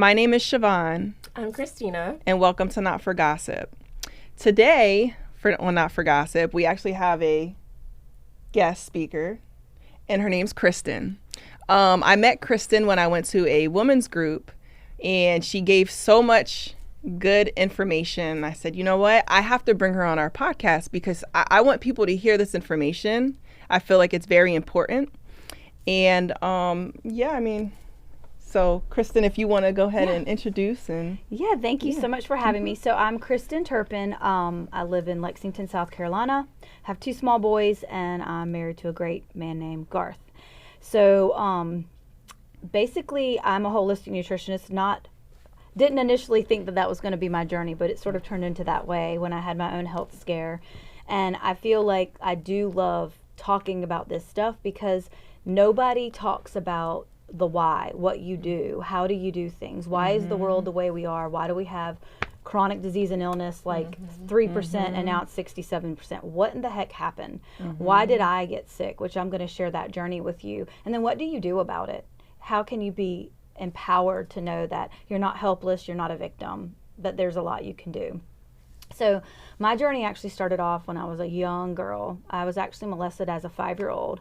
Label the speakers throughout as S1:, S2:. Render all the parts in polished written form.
S1: My name is Siobhan.
S2: I'm Christina.
S1: And welcome to Not for Gossip. Today, Not for Gossip, we actually have a guest speaker, and her name's Kristen. I met Kristen when I went to a women's group, and she gave so much good information. I said, you know what? I have to bring her on our podcast because I want people to hear this information. I feel like it's very important. And so Kristen, if you want to go ahead and introduce.
S3: Thank you so much for having me. So I'm Kristen Turpin. I live in Lexington, South Carolina, have 2 small boys, and I'm married to a great man named Garth. So basically I'm a holistic nutritionist. Didn't initially think that was going to be my journey, but it sort of turned into that way when I had my own health scare. And I feel like I do love talking about this stuff because nobody talks about the why, what you do, how do you do things, why is the world the way we are, why do we have chronic disease and illness like 3% and now it's 67%. What in the heck happened? Why did I get sick? Which I'm going to share that journey with you. And then what do you do about it? How can you be empowered to know that you're not helpless, you're not a victim, but there's a lot you can do. So my journey actually started off when I was a young girl. I was actually molested as a 5-year-old.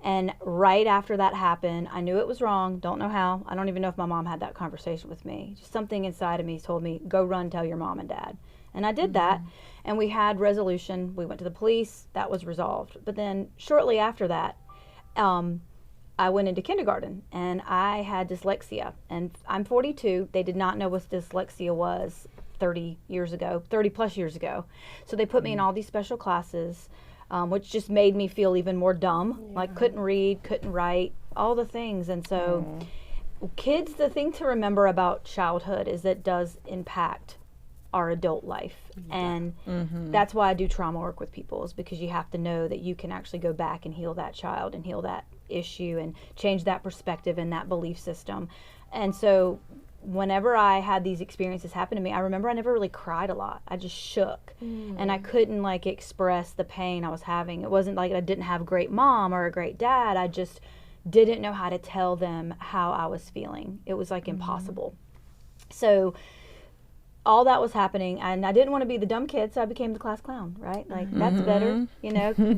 S3: And right after that happened, I knew it was wrong. Don't know how. I don't even know if my mom had that conversation with me. Just something inside of me told me, go run, tell your mom and dad. And I did that. And we had resolution. We went to the police. That was resolved. But then shortly after that, I went into kindergarten and I had dyslexia. And I'm 42. They did not know what dyslexia was 30 plus years ago. So they put me in all these special classes. Which just made me feel even more dumb, like couldn't read, couldn't write, all the things. And so kids, the thing to remember about childhood is that it does impact our adult life. And that's why I do trauma work with people, is because you have to know that you can actually go back and heal that child and heal that issue and change that perspective and that belief system. And so whenever I had these experiences happen to me, I remember I never really cried a lot. I just shook and I couldn't express the pain I was having. It wasn't like I didn't have a great mom or a great dad. I just didn't know how to tell them how I was feeling. It was impossible. So all that was happening, and I didn't want to be the dumb kid, so I became the class clown, right? That's better,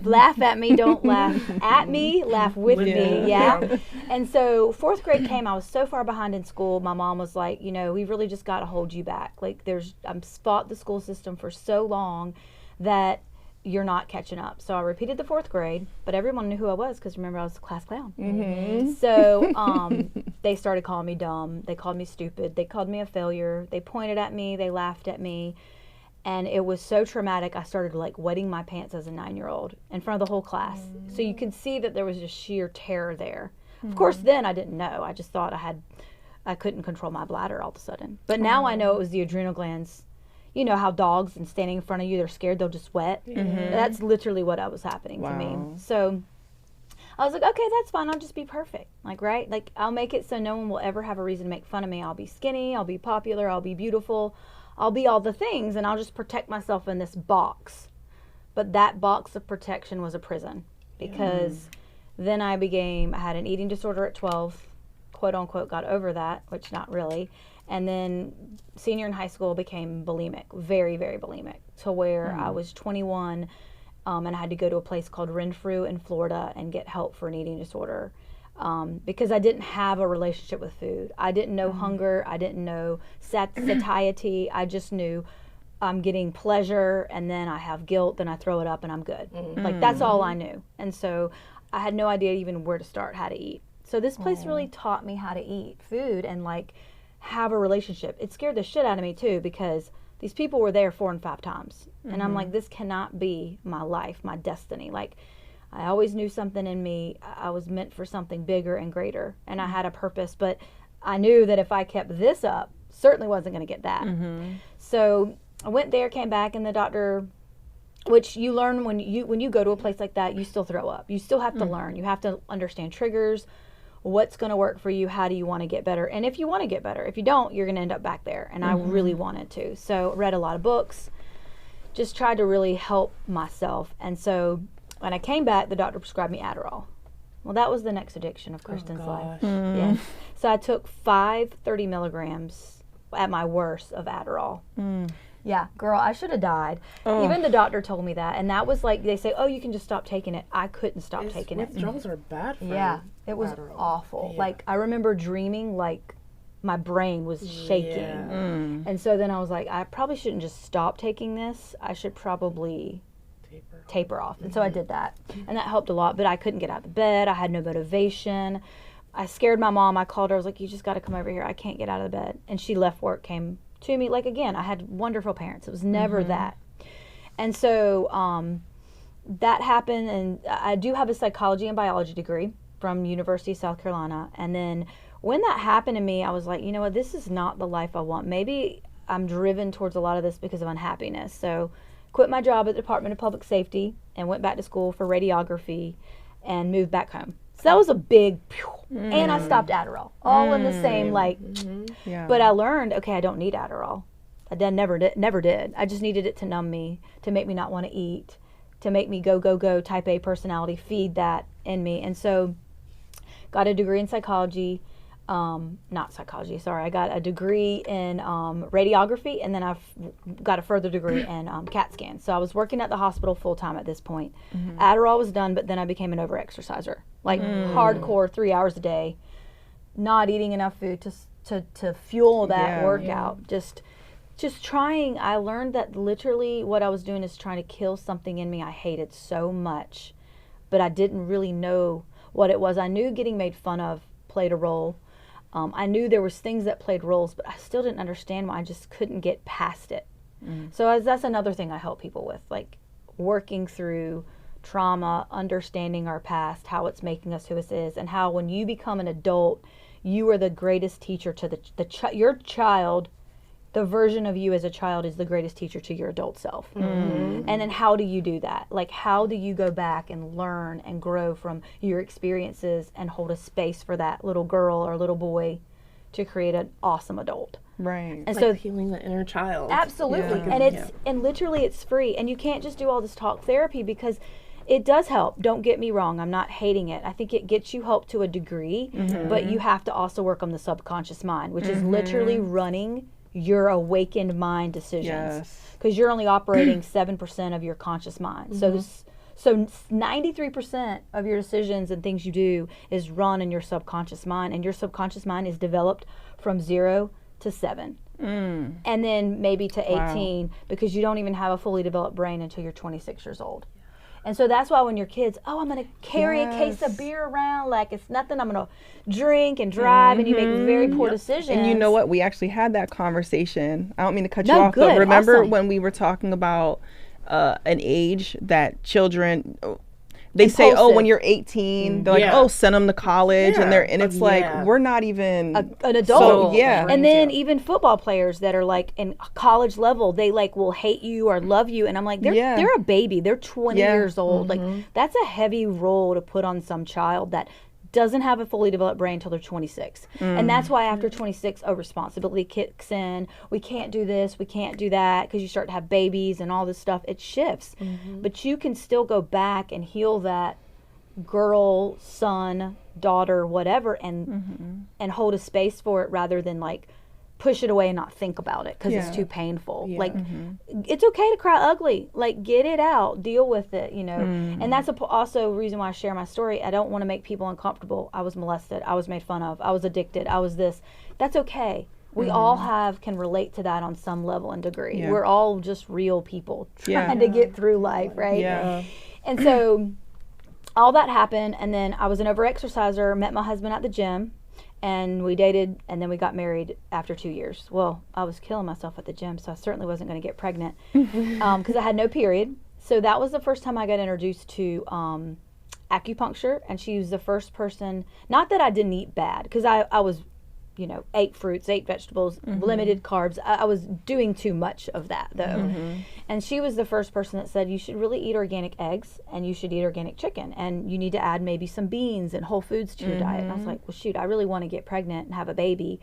S3: laugh at me, don't laugh at me, laugh with me, yeah? And so 4th grade came, I was so far behind in school, my mom was like, we really just got to hold you back. I've fought the school system for so long that you're not catching up. So I repeated the 4th grade, but everyone knew who I was because remember I was the class clown. So they started calling me dumb. They called me stupid. They called me a failure. They pointed at me. They laughed at me. And it was so traumatic, I started wetting my pants as a 9-year-old in front of the whole class. So you could see that there was just sheer terror there. Of course, then I didn't know. I just thought I couldn't control my bladder all of a sudden. But now I know it was the adrenal glands. You know how dogs and standing in front of you, they're scared, they'll just sweat. That's literally what was happening to me. So I was like, okay, that's fine. I'll just be perfect. Right? I'll make it so no one will ever have a reason to make fun of me. I'll be skinny, I'll be popular, I'll be beautiful, I'll be all the things, and I'll just protect myself in this box. But that box of protection was a prison because then I had an eating disorder at 12, quote unquote, got over that, which not really. And then senior in high school became bulimic, very, very bulimic, to where I was 21 and I had to go to a place called Renfrew in Florida and get help for an eating disorder because I didn't have a relationship with food. I didn't know hunger. I didn't know satiety. I just knew I'm getting pleasure and then I have guilt, then I throw it up and I'm good. That's all I knew. And so I had no idea even where to start, how to eat. So this place really taught me how to eat food and have a relationship. It scared the shit out of me too because these people were there 4 and 5 times. And I'm like, this cannot be my life, my destiny. I always knew something in me. I was meant for something bigger and greater. And I had a purpose, but I knew that if I kept this up, certainly wasn't going to get that. So I went there, came back, and the doctor, which you learn when you go to a place like that, you still throw up. You still have to learn. You have to understand triggers, what's going to work for you, how do you want to get better, and if you want to get better. If you don't, you're going to end up back there, and I really wanted to. So read a lot of books, just tried to really help myself. And so when I came back, the doctor prescribed me Adderall. Well, that was the next addiction of Kristen's life.
S1: Mm.
S3: Yeah. So I took 5 30 milligrams at my worst of Adderall.
S1: Mm.
S3: Yeah, girl, I should have died.
S1: Oh.
S3: Even the doctor told me that. And that was like, they say, oh, you can just stop taking it. I couldn't stop taking it.
S2: Withdrawals are bad for
S3: Yeah, it was
S2: Adderall.
S3: awful.
S2: Yeah.
S3: Like, I remember dreaming like my brain was shaking.
S2: Yeah.
S1: Mm.
S3: And so then I was like, I probably shouldn't just stop taking this. I should probably taper off. And so I did that. And that helped a lot. But I couldn't get out of bed. I had no motivation. I scared my mom. I called her. I was like, you just got to come over here. I can't get out of bed. And she left work, came to me. Like, again, I had wonderful parents. It was never that. And so that happened. And I do have a psychology and biology degree from University of South Carolina. And then when that happened to me, I was like, you know what, this is not the life I want. Maybe I'm driven towards a lot of this because of unhappiness. So quit my job at the Department of Public Safety and went back to school for radiography and moved back home. So that was a big, and I stopped Adderall, all in the same, like,
S1: Yeah.
S3: but I learned, okay, I don't need Adderall. I then never did. I just needed it to numb me, to make me not want to eat, to make me go, type A personality, feed that in me. And so got a degree in psychology, not psychology, sorry. I got a degree in radiography, and then I've got a further degree in CAT scan. So I was working at the hospital full time at this point. Adderall was done, but then I became an over-exerciser, like hardcore 3 hours a day, not eating enough food to fuel that workout. Just trying. I learned that literally what I was doing is trying to kill something in me I hated so much, but I didn't really know what it was. I knew getting made fun of played a role. I knew there was things that played roles, but I still didn't understand why. I just couldn't get past it. So that's another thing I help people with, like working through trauma, understanding our past, how it's making us who it is, and how when you become an adult, you are the greatest teacher to your child. The version of you as a child is the greatest teacher to your adult self. And then how do you do that? Like, how do you go back and learn and grow from your experiences and hold a space for that little girl or little boy to create an awesome adult?
S1: Right.
S3: And
S2: Like
S3: so
S2: healing the inner child.
S3: absolutely.
S1: Yeah.
S3: And and literally it's free. And you can't just do all this talk therapy because it does help. Don't get me wrong. I'm not hating it. I think it gets you help to a degree, but you have to also work on the subconscious mind, which is literally running your awakened mind decisions,
S1: Yes.
S3: because you're only operating 7% of your conscious mind. So 93% of your decisions and things you do is run in your subconscious mind, and your subconscious mind is developed from 0 to 7, and then maybe to 18, because you don't even have a fully developed brain until you're 26 years old. And so that's why when your kids, oh, I'm going to carry a case of beer around like it's nothing. I'm going to drink and drive, and you make very poor decisions.
S1: And you know what? We actually had that conversation. I don't mean to cut you
S3: No,
S1: off,
S3: good,
S1: but remember
S3: awesome.
S1: when we were talking about an age that children, they say, oh,
S3: Impulsive.
S1: when you're 18, they're like,
S2: Yeah.
S1: oh, send them to college,
S2: Yeah.
S1: and it's
S2: Yeah.
S1: like we're not even
S3: an adult.
S1: So, yeah.
S3: And then even football players that are like in college level, they like will hate you or love you, and I'm like, they're a baby. They're 20
S1: Yeah.
S3: years old. Like, that's a heavy role to put on some child that doesn't have a fully developed brain until they're 26. And that's why after 26, responsibility kicks in. We can't do this, we can't do that, because you start to have babies and all this stuff. It shifts. But you can still go back and heal that girl, son, daughter, whatever, and hold a space for it rather than like push it away and not think about it because
S1: Yeah.
S3: it's too painful.
S2: Yeah.
S3: Like, it's okay to cry ugly. Like, get it out, deal with it, you know. And that's also a reason why I share my story. I don't want to make people uncomfortable. I was molested. I was made fun of. I was addicted. I was this. That's okay. We all can relate to that on some level and degree.
S1: Yeah.
S3: We're all just real people
S1: Yeah.
S3: trying to get through life, right?
S1: Yeah.
S3: And so all that happened, and then I was an over-exerciser, met my husband at the gym, and we dated, and then we got married after 2 years. Well, I was killing myself at the gym, so I certainly wasn't going to get pregnant because I had no period. So that was the first time I got introduced to acupuncture, and she was the first person, not that I didn't eat bad, because I was, ate fruits, ate vegetables, limited carbs. I was doing too much of that, though. And she was the first person that said, you should really eat organic eggs, and you should eat organic chicken, and you need to add maybe some beans and whole foods to your diet. And I was like, well, shoot, I really want to get pregnant and have a baby.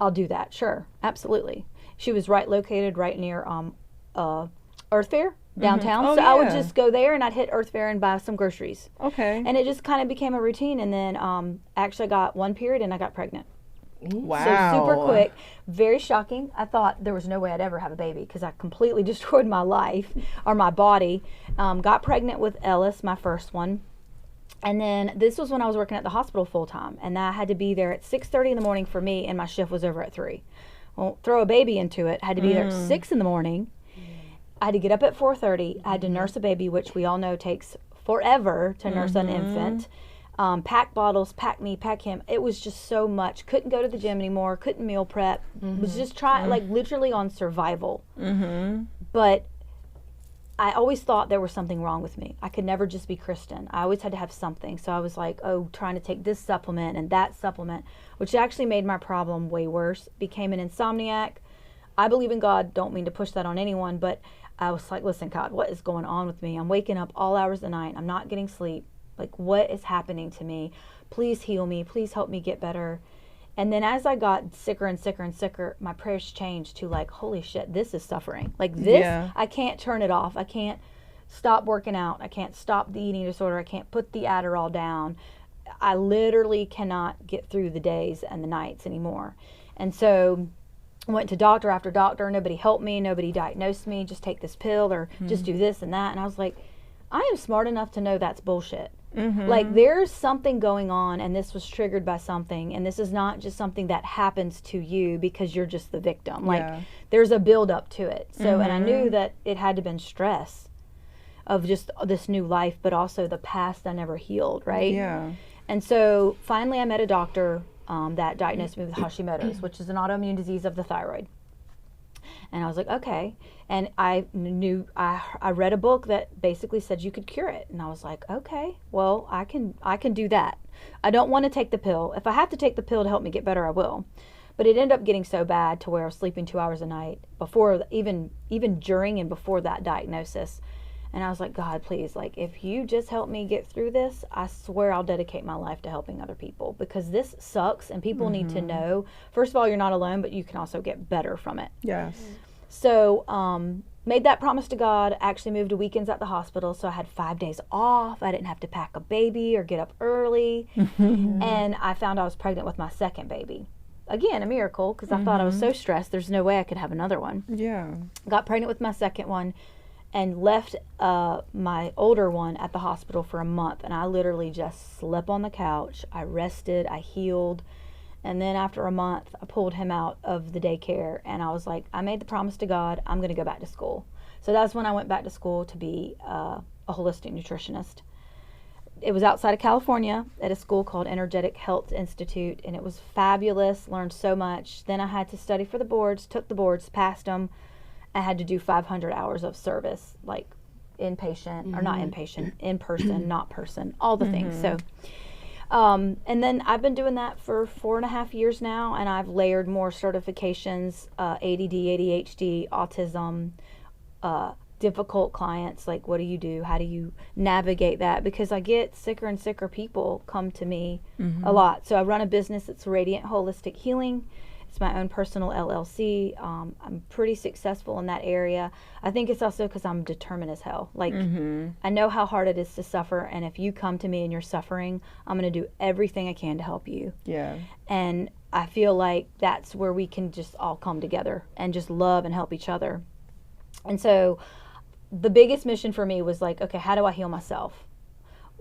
S3: I'll do that. Sure, absolutely. She was located right near Earth Fair downtown.
S1: Oh,
S3: So I would
S1: yeah.
S3: just go there and I'd hit Earth Fair and buy some groceries.
S1: Okay.
S3: And it just kind of became a routine. And then actually I got one period and I got pregnant.
S1: Wow.
S3: So super quick, very shocking. I thought there was no way I'd ever have a baby because I completely destroyed my life or my body. Got pregnant with Ellis, my first one. And then this was when I was working at the hospital full time. And I had to be there at 6:30 in the morning for me, and my shift was over at 3. Well, throw a baby into it. I had to be there at 6 in the morning. I had to get up at 4:30. I had to nurse a baby, which we all know takes forever to nurse an infant. Pack bottles, pack me, pack him. It was just so much. Couldn't go to the gym anymore. Couldn't meal prep. Was just trying, like literally on survival. But I always thought there was something wrong with me. I could never just be Kristen. I always had to have something. So I was like, oh, trying to take this supplement and that supplement, which actually made my problem way worse. Became an insomniac. I believe in God. Don't mean to push that on anyone, but I was like, listen, God, what is going on with me? I'm waking up all hours of the night. I'm not getting sleep. Like, what is happening to me? Please heal me. Please help me get better. And then as I got sicker and sicker and sicker, my prayers changed to like, holy shit, this is suffering. Like this, I can't turn it off. I can't stop working out. I can't stop the eating disorder. I can't put the Adderall down. I literally cannot get through the days and the nights anymore. And so I went to doctor after doctor. Nobody helped me. Nobody diagnosed me. Just take this pill or just do this and that. And I was like, I am smart enough to know that's bullshit. Like there's something going on, and this was triggered by something, and this is not just something that happens to you because you're just the victim. Like there's a build up to it. So and I knew that it had to been stress of just this new life, but also the past I never healed, right?
S1: Yeah.
S3: And so finally I met a doctor that diagnosed me with Hashimoto's, which is an autoimmune disease of the thyroid. And I was like, okay. And I knew, I read a book that basically said you could cure it. And I was like, okay, well, I can do that. I don't want to take the pill. If I have to take the pill to help me get better, I will. But it ended up getting so bad to where I was sleeping 2 hours a night before, even during and before that diagnosis. And I was like, God, please, like, if you just help me get through this, I swear I'll dedicate my life to helping other people, because this sucks and people need to know, first of all, you're not alone, but you can also get better from it.
S1: Yes.
S3: So, made that promise to God, actually moved to weekends at the hospital, so I had 5 days off. I didn't have to pack a baby or get up early. And I found I was pregnant with my second baby. Again, a miracle, because I thought I was so stressed, there's no way I could have another one.
S1: Yeah.
S3: Got pregnant with my second one and left my older one at the hospital for a month. And I literally just slept on the couch. I rested, I healed. And then after a month, I pulled him out of the daycare, and I was like, I made the promise to God, I'm going to go back to school. So that's when I went back to school to be a holistic nutritionist. It was outside of California at a school called Energetic Health Institute, and it was fabulous, learned so much. Then I had to study for the boards, took the boards, passed them. I had to do 500 hours of service, like inpatient, or not inpatient, in person, not person, all the things. So, and then I've been doing that for 4.5 years now, and I've layered more certifications, ADD, ADHD, autism, difficult clients, like what do you do? How do you navigate that? Because I get sicker and sicker people come to me a lot. So I run a business that's Radiant Holistic Healing. It's my own personal LLC. I'm pretty successful in that area. I think it's also because I'm determined as hell. Like, I know how hard it is to suffer, and if you come to me and you're suffering, I'm going to do everything I can to help you.
S1: Yeah.
S3: And I feel like that's where we can just all come together and just love and help each other. And so the biggest mission for me was like, okay, how do I heal myself?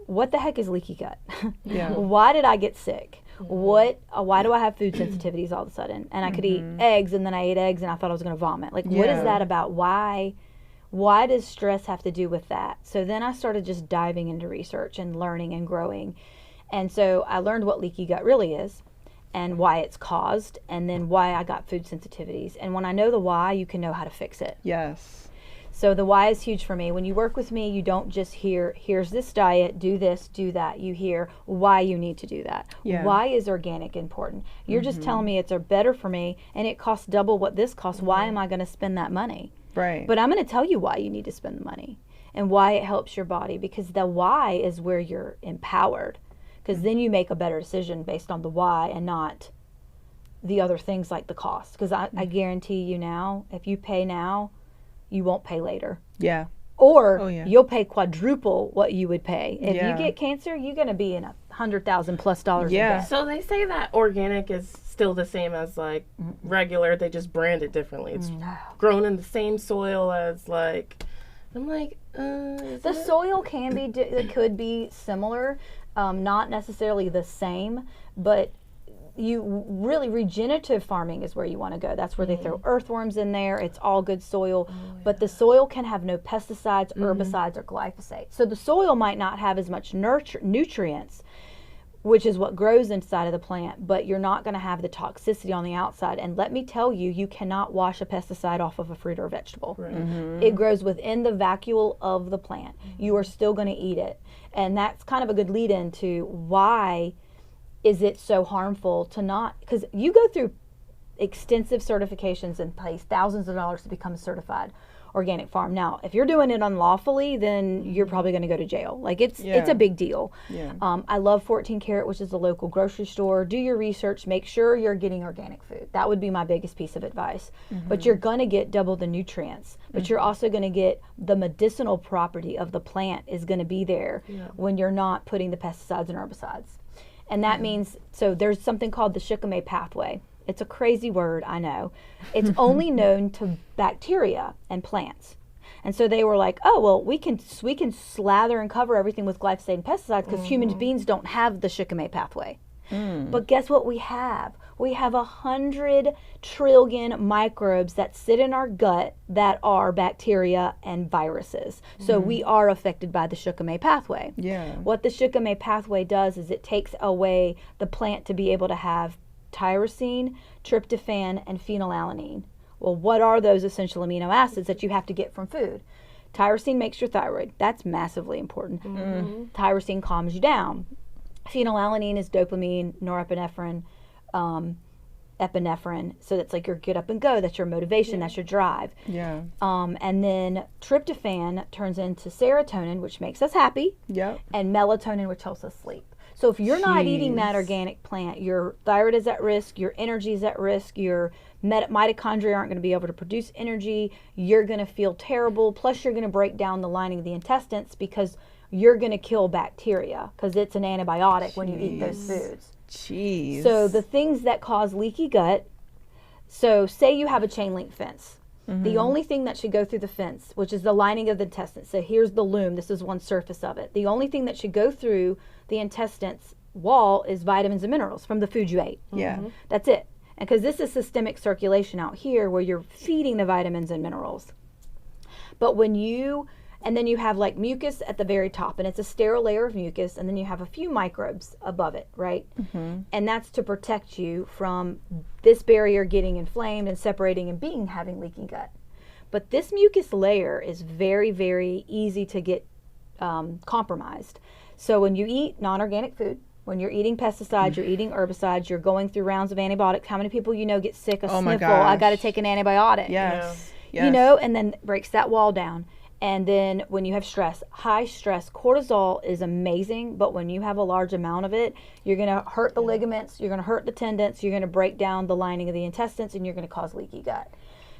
S3: What the heck is leaky gut?
S1: Yeah.
S3: Why did I get sick? Why do I have food sensitivities all of a sudden? And I could eat eggs, and then I ate eggs and I thought I was going to vomit. Like, what is that about? Why does stress have to do with that? So then I started just diving into research and learning and growing. And so I learned what leaky gut really is and why it's caused, and then why I got food sensitivities. And when I know the why, you can know how to fix it.
S1: Yes.
S3: So the why is huge for me. When you work with me, you don't just hear, here's this diet, do this, do that. You hear why you need to do that.
S1: Yeah.
S3: Why is organic important? You're just telling me it's better for me, and it costs double what this costs. Why am I going to spend that money?
S1: Right.
S3: But I'm going to tell you why you need to spend the money and why it helps your body, because the why is where you're empowered, because then you make a better decision based on the why and not the other things like the cost. Because I guarantee you now, if you pay now, you won't pay later.
S1: Yeah.
S3: Or
S1: yeah.
S3: you'll pay quadruple what you would pay. If
S1: Yeah.
S3: you get cancer, you're going to be in $100,000+
S1: Yeah.
S3: in debt.
S2: So they say that organic is still the same as like regular. They just brand it differently. It's grown in the same soil as like. I'm like,
S3: The soil can be, it could be similar, not necessarily the same, but you really, regenerative farming is where you want to go. That's where they throw earthworms in there. It's all good soil, but the soil can have no pesticides, herbicides, or glyphosate. So the soil might not have as much nutrients, which is what grows inside of the plant, but you're not going to have the toxicity on the outside. And let me tell you, you cannot wash a pesticide off of a fruit or vegetable.
S2: Right.
S3: It grows within the vacuole of the plant. You are still going to eat it. And that's kind of a good lead into why is it so harmful to not, because you go through extensive certifications and pays thousands of dollars to become a certified organic farm. Now, if you're doing it unlawfully, then you're probably going to go to jail. Like it's a big deal.
S1: Yeah.
S3: I love 14 Karat, which is the local grocery store. Do your research. Make sure you're getting organic food. That would be my biggest piece of advice. But you're going to get double the nutrients. But you're also going to get the medicinal property of the plant is going to be there when you're not putting the pesticides and herbicides. And that means, so there's something called the shikimate pathway. It's a crazy word, I know. It's only known to bacteria and plants. And so they were like, oh, well, we can slather and cover everything with glyphosate and pesticides because human beings don't have the shikimate pathway. But guess what we have? We have 100 trillion microbes that sit in our gut that are bacteria and viruses. So we are affected by the shikimate pathway.
S1: Yeah.
S3: What the shikimate pathway does is it takes away the plant to be able to have tyrosine, tryptophan, and phenylalanine. Well, what are those essential amino acids that you have to get from food? Tyrosine makes your thyroid. That's massively important. Tyrosine calms you down. Phenylalanine is dopamine, norepinephrine, epinephrine. So that's like your get up and go. That's your motivation. That's your drive.
S1: Yeah.
S3: And then tryptophan turns into serotonin, which makes us happy,
S1: Yep.
S3: and melatonin, which helps us sleep. So if you're not eating that organic plant, your thyroid is at risk, your energy is at risk, your mitochondria aren't going to be able to produce energy, you're going to feel terrible, plus you're going to break down the lining of the intestines because you're going to kill bacteria because it's an antibiotic when you eat those foods.
S1: Jeez.
S3: So the things that cause leaky gut, so say you have a chain link fence. The only thing that should go through the fence, which is the lining of the intestines, so here's the loom, this is one surface of it. The only thing that should go through the intestines wall is vitamins and minerals from the food you ate.
S1: Yeah.
S3: That's it. And because this is systemic circulation out here where you're feeding the vitamins and minerals. But when you, and then you have like mucus at the very top, and it's a sterile layer of mucus, and then you have a few microbes above it, right? And that's to protect you from this barrier getting inflamed and separating and having leaky gut. But this mucus layer is very, very easy to get compromised. So when you eat non-organic food, when you're eating pesticides, you're eating herbicides, you're going through rounds of antibiotics. How many people you know get sick, a
S1: Oh my
S3: sniffle, I
S1: gosh.
S3: got to take an antibiotic.
S1: Yes. Yes.
S3: You know, and then breaks that wall down. And then when you have stress, high stress, cortisol is amazing, but when you have a large amount of it, you're going to hurt the ligaments, you're going to hurt the tendons, you're going to break down the lining of the intestines, and you're going to cause leaky gut.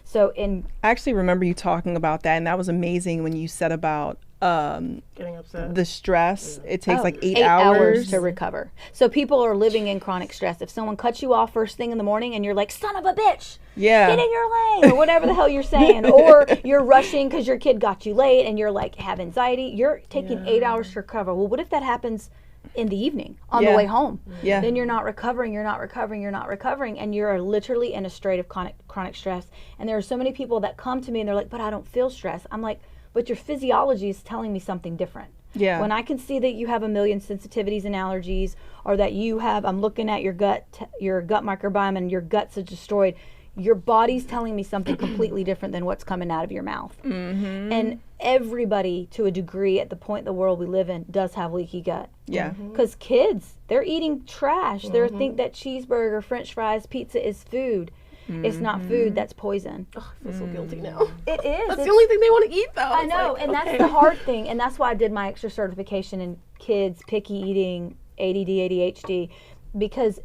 S3: So
S1: I actually remember you talking about that, and that was amazing when you said about
S2: Getting upset.
S1: the stress. It takes like 8
S3: hours
S1: hours
S3: to recover. So people are living in chronic stress. If someone cuts you off first thing in the morning and you're like, son of a bitch,
S1: Yeah.
S3: get in your lane, or whatever the hell you're saying, or you're rushing because your kid got you late and you're like, have anxiety, you're taking 8 hours to recover. Well, what if that happens in the evening on the
S1: Yeah.
S3: way home?
S1: Yeah.
S3: Then you're not recovering, and you're literally in a state of chronic stress. And there are so many people that come to me and they're like, but I don't feel stress. I'm like, but your physiology is telling me something different.
S1: Yeah.
S3: When I can see that you have a million sensitivities and allergies, or that you have, I'm looking at your gut microbiome and your guts are destroyed, your body's telling me something completely different than what's coming out of your mouth. And everybody, to a degree, at the point in the world we live in, does have leaky gut.
S1: Yeah.
S3: Because kids, they're eating trash. They think that cheeseburger, french fries, pizza is food. It's not food, that's poison.
S2: I feel so guilty now.
S3: It is.
S2: That's the only thing they want to eat, though.
S3: I
S2: It's
S3: know,
S2: like,
S3: and
S2: okay.
S3: that's the hard thing, and that's why I did my extra certification in kids, picky eating, ADD, ADHD, because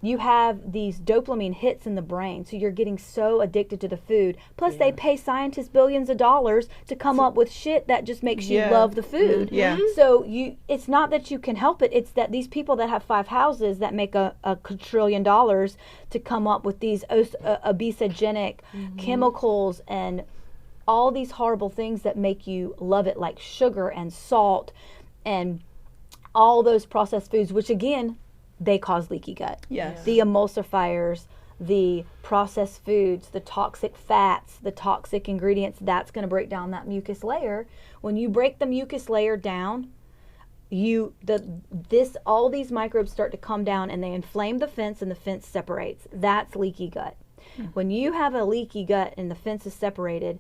S3: you have these dopamine hits in the brain, so you're getting so addicted to the food. Plus, they pay scientists billions of dollars to come up with shit that just makes you love the food.
S1: Yeah.
S3: So it's not that you can help it. It's that these people that have 5 houses that make a quadrillion dollars to come up with these obesogenic chemicals and all these horrible things that make you love it, like sugar and salt and all those processed foods, which again, they cause leaky gut.
S1: Yes.
S3: The emulsifiers, the processed foods, the toxic fats, the toxic ingredients, that's going to break down that mucus layer. When you break the mucus layer down, all these microbes start to come down and they inflame the fence and the fence separates. That's leaky gut. When you have a leaky gut and the fence is separated,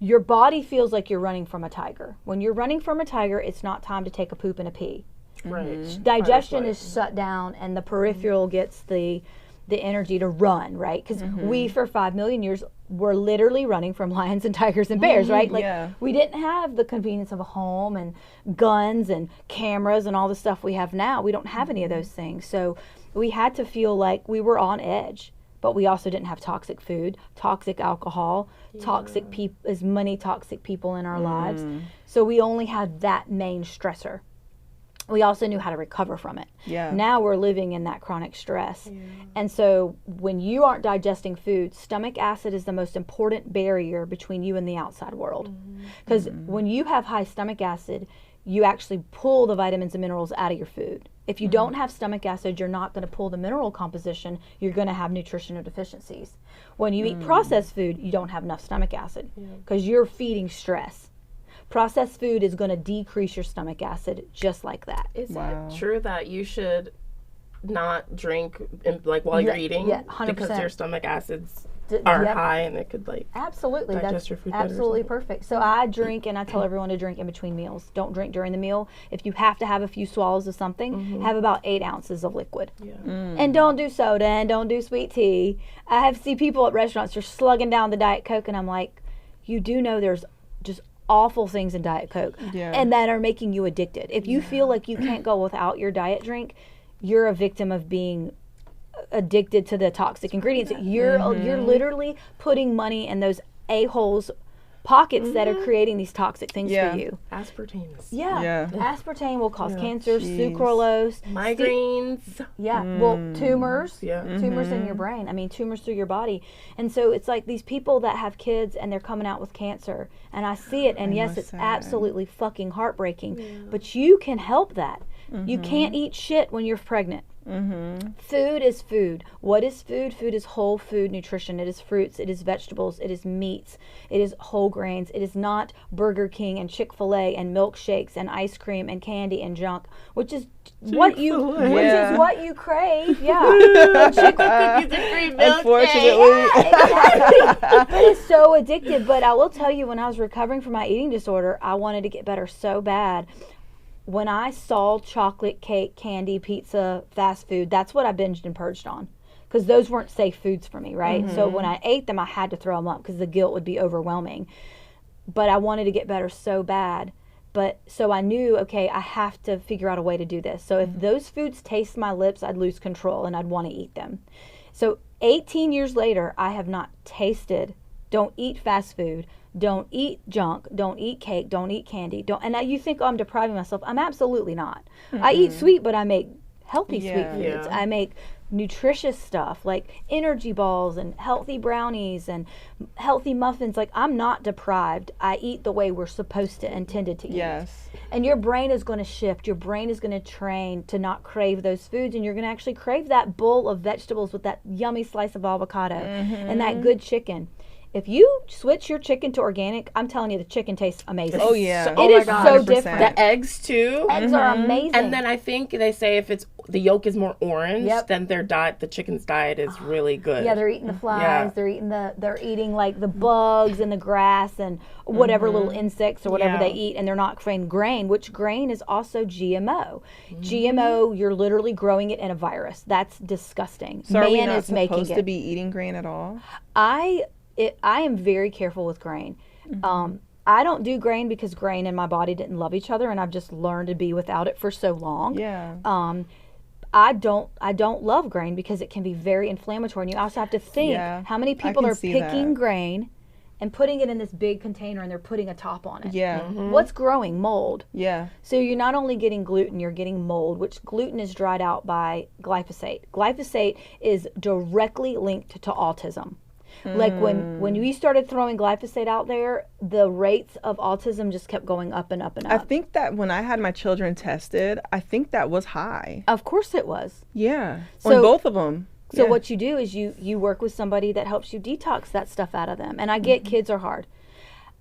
S3: your body feels like you're running from a tiger. When you're running from a tiger, it's not time to take a poop and a pee.
S2: Right.
S3: Digestion is shut down and the peripheral gets the energy to run, right? Because we, for 5 million years, were literally running from lions and tigers and bears, right? Like, we didn't have the convenience of a home and guns and cameras and all the stuff we have now. We don't have any of those things. So we had to feel like we were on edge. But we also didn't have toxic food, toxic alcohol, toxic as many toxic people in our lives. So we only had that main stressor. We also knew how to recover from it.
S1: Yeah.
S3: Now we're living in that chronic stress. And so when you aren't digesting food, stomach acid is the most important barrier between you and the outside world. Because when you have high stomach acid, you actually pull the vitamins and minerals out of your food. If you don't have stomach acid, you're not going to pull the mineral composition. You're going to have nutritional deficiencies. When you eat processed food, you don't have enough stomach acid because you're feeding stress. Processed food is going to decrease your stomach acid just like that.
S2: Is it true that you should not drink while you're eating?
S3: Yeah, 100%.
S2: Because your stomach acids are high and it could
S3: absolutely
S2: digest
S3: that's
S2: your food
S3: absolutely
S2: better
S3: perfect. So I drink, and I tell everyone to drink in between meals. Don't drink during the meal. If you have to have a few swallows of something, have about 8 ounces of liquid. And don't do soda and don't do sweet tea. I have seen people at restaurants are slugging down the Diet Coke, and I'm like, you do know there's just awful things in Diet Coke and that are making you addicted. If you feel like you can't go without your diet drink, you're a victim of being addicted to the toxic ingredients. You're literally putting money in those a-holes pockets that are creating these toxic things for you.
S2: Aspartame.
S3: Aspartame will cause cancer, sucralose,
S2: migraines.
S3: Tumors. Tumors in your brain. I mean, tumors through your body. And so it's like these people that have kids and they're coming out with cancer. And I see it, and yes, it's absolutely fucking heartbreaking. But you can help that. You can't eat shit when you're pregnant. Food is food. What is food? Food is whole food nutrition. It is fruits, it is vegetables, it is meats, it is whole grains. It is not Burger King and Chick-fil-A and milkshakes and ice cream and candy and junk, which is what you crave.
S1: Unfortunately.
S3: Exactly. But it's so addictive. But I will tell you, when I was recovering from my eating disorder, I wanted to get better so bad. When I saw chocolate, cake, candy, pizza, fast food, that's what I binged and purged on. Because those weren't safe foods for me, right? So when I ate them, I had to throw them up because the guilt would be overwhelming. But I wanted to get better so bad. So I knew, okay, I have to figure out a way to do this. So if those foods taste my lips, I'd lose control and I'd want to eat them. So 18 years later, I have not tasted, don't eat fast food, don't eat junk, don't eat cake, don't eat candy, and now you think, oh, I'm depriving myself. I'm absolutely not. I eat sweet, but I make healthy sweet foods. I make nutritious stuff like energy balls and healthy brownies and healthy muffins. Like, I'm not deprived. I eat the way we're supposed to, intended to eat. And your brain is going to shift. Your brain is going to train to not crave those foods, and you're going to actually crave that bowl of vegetables with that yummy slice of avocado and that good chicken. If you switch your chicken to organic, I'm telling you, the chicken tastes amazing.
S1: Oh, yeah.
S3: It is so different.
S2: The eggs, too.
S3: Eggs are amazing.
S2: And then I think they say if it's the yolk is more orange, then their diet, the chicken's diet is really good.
S3: Yeah, they're eating the flies. They're eating like the bugs and the grass and whatever little insects or whatever they eat, and they're not craving grain, which grain is also GMO. GMO, you're literally growing it in a virus. That's disgusting.
S1: So are we not supposed to be eating grain at all?
S3: I am very careful with grain. I don't do grain because grain and my body didn't love each other, and I've just learned to be without it for so long. I don't love grain because it can be very inflammatory. And you also have to think how many people
S1: can
S3: are
S1: see
S3: picking
S1: that.
S3: grain and putting it in this big container and they're putting a top on it.
S1: Yeah.
S3: What's growing? Mold.
S1: Yeah.
S3: So you're not only getting gluten, you're getting mold, which gluten is dried out by glyphosate. Glyphosate is directly linked to autism. Like when we started throwing glyphosate out there, the rates of autism just kept going up and up and up.
S1: I think that when I had my children tested, I think that was high.
S3: Of course it was.
S1: Yeah.
S3: So-
S1: on both of them.
S3: So
S1: Yeah.
S3: what you do is you work with somebody that helps you detox that stuff out of them. And I get kids are hard.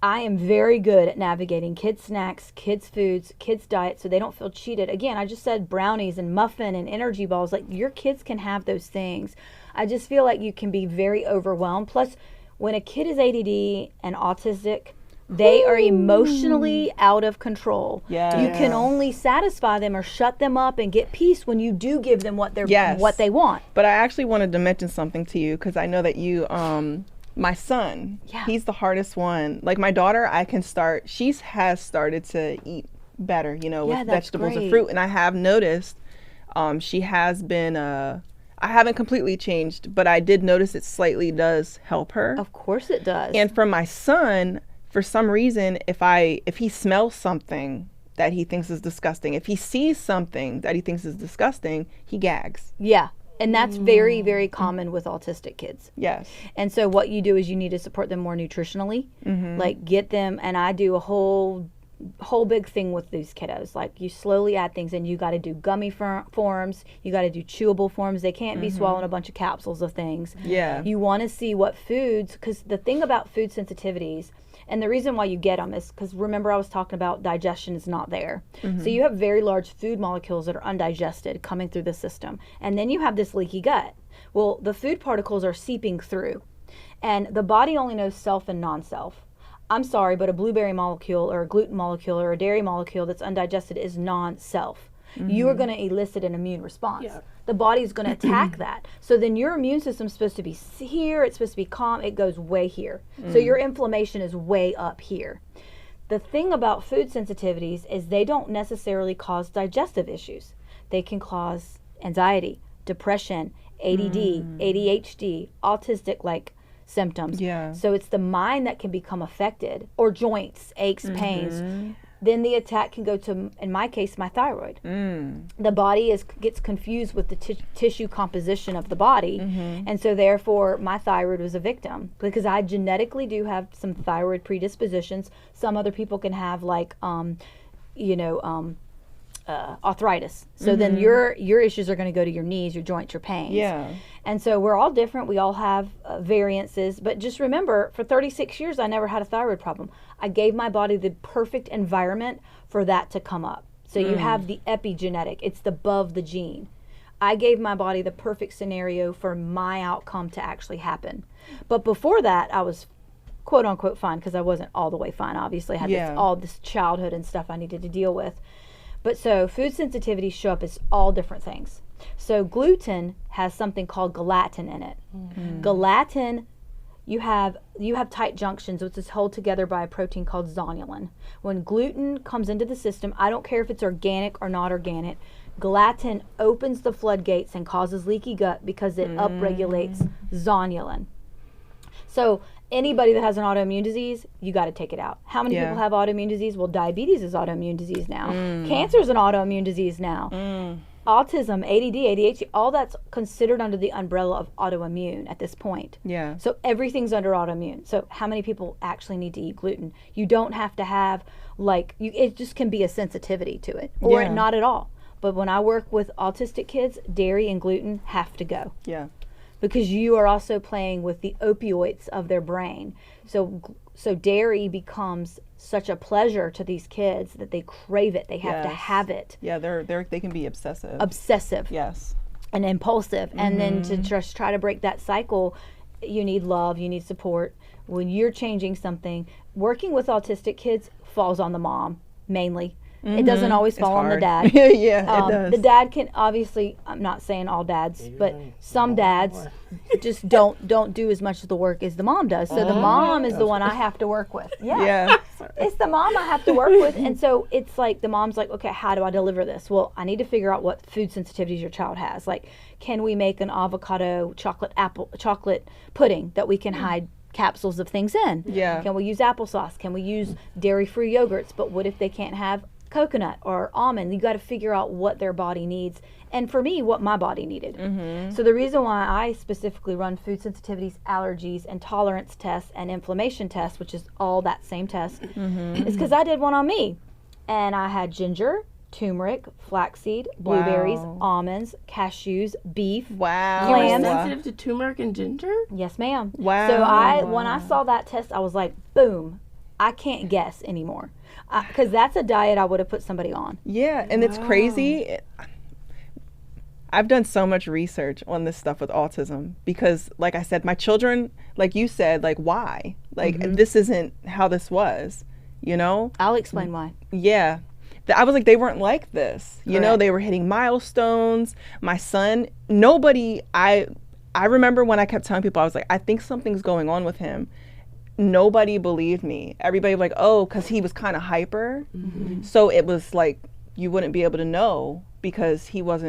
S3: I am very good at navigating kids' snacks, kids' foods, kids' diet so they don't feel cheated. Again, I just said brownies and muffin and energy balls. Like, your kids can have those things. I just feel like you can be very overwhelmed. Plus, when a kid is ADD and autistic, they are emotionally out of control.
S1: Yes.
S3: You can only satisfy them or shut them up and get peace when you do give them what what they want.
S1: But I actually wanted to mention something to you because I know that you, my son, he's the hardest one. Like, my daughter, she has started to eat better, you know, with vegetables and fruit. And I have noticed she has been, I haven't completely changed, but I did notice it slightly does help her.
S3: Of course it does.
S1: And for my son, for some reason, if he smells something that he thinks is disgusting, if he sees something that he thinks is disgusting, he gags.
S3: Yeah. And that's very, very common with autistic kids.
S1: Yes.
S3: And so what you do is you need to support them more nutritionally. Like, get them, and I do a whole big thing with these kiddos. Like, you slowly add things in. You got to do gummy forms. You got to do chewable forms. They can't be swallowing a bunch of capsules of things.
S1: Yeah.
S3: You want to see what foods, because the thing about food sensitivities, and the reason why you get them is because, remember, I was talking about digestion is not there. So you have very large food molecules that are undigested coming through the system. And then you have this leaky gut. Well, the food particles are seeping through. And the body only knows self and non-self. I'm sorry, but a blueberry molecule or a gluten molecule or a dairy molecule that's undigested is non-self. You are going to elicit an immune response.
S2: Yeah.
S3: The body's going to attack that. So then your immune system's supposed to be here, it's supposed to be calm, it goes way here. So your inflammation is way up here. The thing about food sensitivities is they don't necessarily cause digestive issues. They can cause anxiety, depression, ADD, ADHD, autistic-like symptoms.
S1: Yeah.
S3: So it's the mind that can become affected, or joints, aches, pains. Then the attack can go to, in my case, my thyroid. The body gets confused with the tissue composition of the body. And so therefore my thyroid was a victim, because I genetically do have some thyroid predispositions. Some other people can have, like, arthritis. So then your issues are going to go to your knees, your joints, your pains.
S1: Yeah.
S3: And so we're all different. We all have variances. But just remember, for 36 years, I never had a thyroid problem. I gave my body the perfect environment for that to come up. So you have the epigenetic. It's above the gene. I gave my body the perfect scenario for my outcome to actually happen. But before that, I was quote unquote fine, because I wasn't all the way fine. Obviously, I had all this childhood and stuff I needed to deal with. But so food sensitivities show up as all different things. So gluten has something called gelatin in it. Gelatin, you have tight junctions, which is held together by a protein called zonulin. When gluten comes into the system, I don't care if it's organic or not organic, gelatin opens the floodgates and causes leaky gut because it upregulates zonulin. So anybody that has an autoimmune disease, you got to take it out. How many people have autoimmune disease? Well, diabetes is autoimmune disease now. Cancer is an autoimmune disease now. Autism, ADD, ADHD, all that's considered under the umbrella of autoimmune at this point.
S1: Yeah.
S3: So everything's under autoimmune. So how many people actually need to eat gluten? You don't have to have, it just can be a sensitivity to it, or not at all. But when I work with autistic kids, dairy and gluten have to go.
S1: Yeah.
S3: Because you are also playing with the opioids of their brain. So dairy becomes such a pleasure to these kids that they crave it. They have to have it.
S1: Yeah, they can be obsessive.
S3: Obsessive.
S1: Yes.
S3: And impulsive. And then to just try to break that cycle, you need love, you need support. When you're changing something, working with autistic kids falls on the mom mainly. It doesn't always
S1: It's
S3: fall on the
S1: hard.
S3: dad.
S1: Yeah, it does.
S3: The dad can obviously, I'm not saying all dads, but some dads just don't do as much of the work as the mom does. So the mom is the one I have to work with.
S1: Yeah.
S3: It's the mom I have to work with. And so it's like the mom's like, okay, how do I deliver this? Well, I need to figure out what food sensitivities your child has. Like, can we make an avocado chocolate pudding that we can hide capsules of things in?
S1: Yeah.
S3: Can we use applesauce? Can we use dairy-free yogurts? But what if they can't have coconut or almond? You got to figure out what their body needs. And for me, what my body needed. So the reason why I specifically run food sensitivities, allergies, and tolerance tests and inflammation tests, which is all that same test, is because I did one on me. And I had ginger, turmeric, flaxseed, blueberries, almonds, cashews, beef.
S1: Wow.
S2: You're
S3: Clams.
S2: sensitive to turmeric and ginger?
S3: Yes, ma'am.
S1: Wow.
S3: So when I saw that test, I was like, boom, I can't guess anymore. Because that's a diet I would have put somebody on.
S1: Yeah, and it's crazy. I've done so much research on this stuff with autism because, like I said, my children, like you said, like, why? Like, this isn't how this was, you know?
S3: I'll explain why.
S1: Yeah. I was like, they weren't like this. You know,
S3: Correct.
S1: they were hitting milestones. My son, nobody, I remember when I kept telling people, I was like, I think something's going on with him. Nobody believed me. Everybody was like, oh, because he was kind of hyper. So it was like, you wouldn't be able to know because he was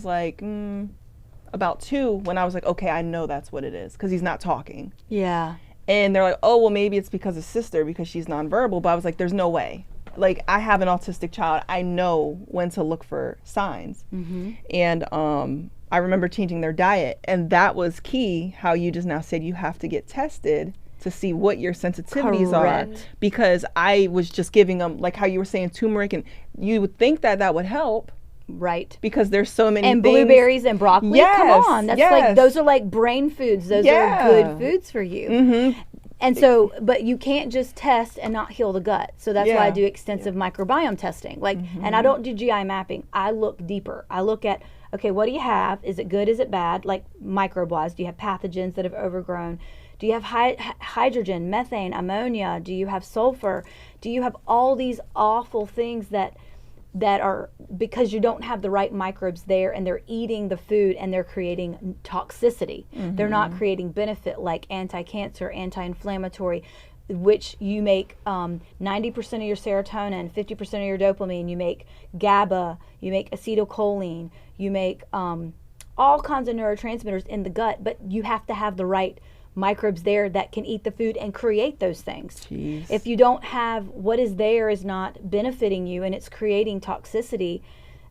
S1: like about 2 when I was like, okay, I know that's what it is because he's not talking.
S3: Yeah.
S1: And they're like, oh, well, maybe it's because of sister because she's nonverbal. But I was like, there's no way. Like, I have an autistic child. I know when to look for signs. And I remember changing their diet. And that was key, how you just now said you have to get tested to see what your sensitivities are. Because I was just giving them, like how you were saying, turmeric. And you would think that that would help.
S3: Right.
S1: Because there's so many
S3: And
S1: things.
S3: blueberries and broccoli.
S1: Yes,
S3: Come on. That's
S1: yes.
S3: like, those are like brain foods. Those are good foods for you. And so, but you can't just test and not heal the gut. So that's why I do extensive microbiome testing. Like, and I don't do GI mapping. I look deeper. I look at, okay, what do you have? Is it good? Is it bad? Like microbe-wise, do you have pathogens that have overgrown? Do you have hydrogen, methane, ammonia? Do you have sulfur? Do you have all these awful things that are because you don't have the right microbes there and they're eating the food and they're creating toxicity. They're not creating benefit like anti-cancer, anti-inflammatory, which you make 90% of your serotonin, 50% of your dopamine, you make GABA, you make acetylcholine, you make all kinds of neurotransmitters in the gut, but you have to have the right microbes there that can eat the food and create those things.
S1: Jeez.
S3: If you don't have what is there is not benefiting you and it's creating toxicity,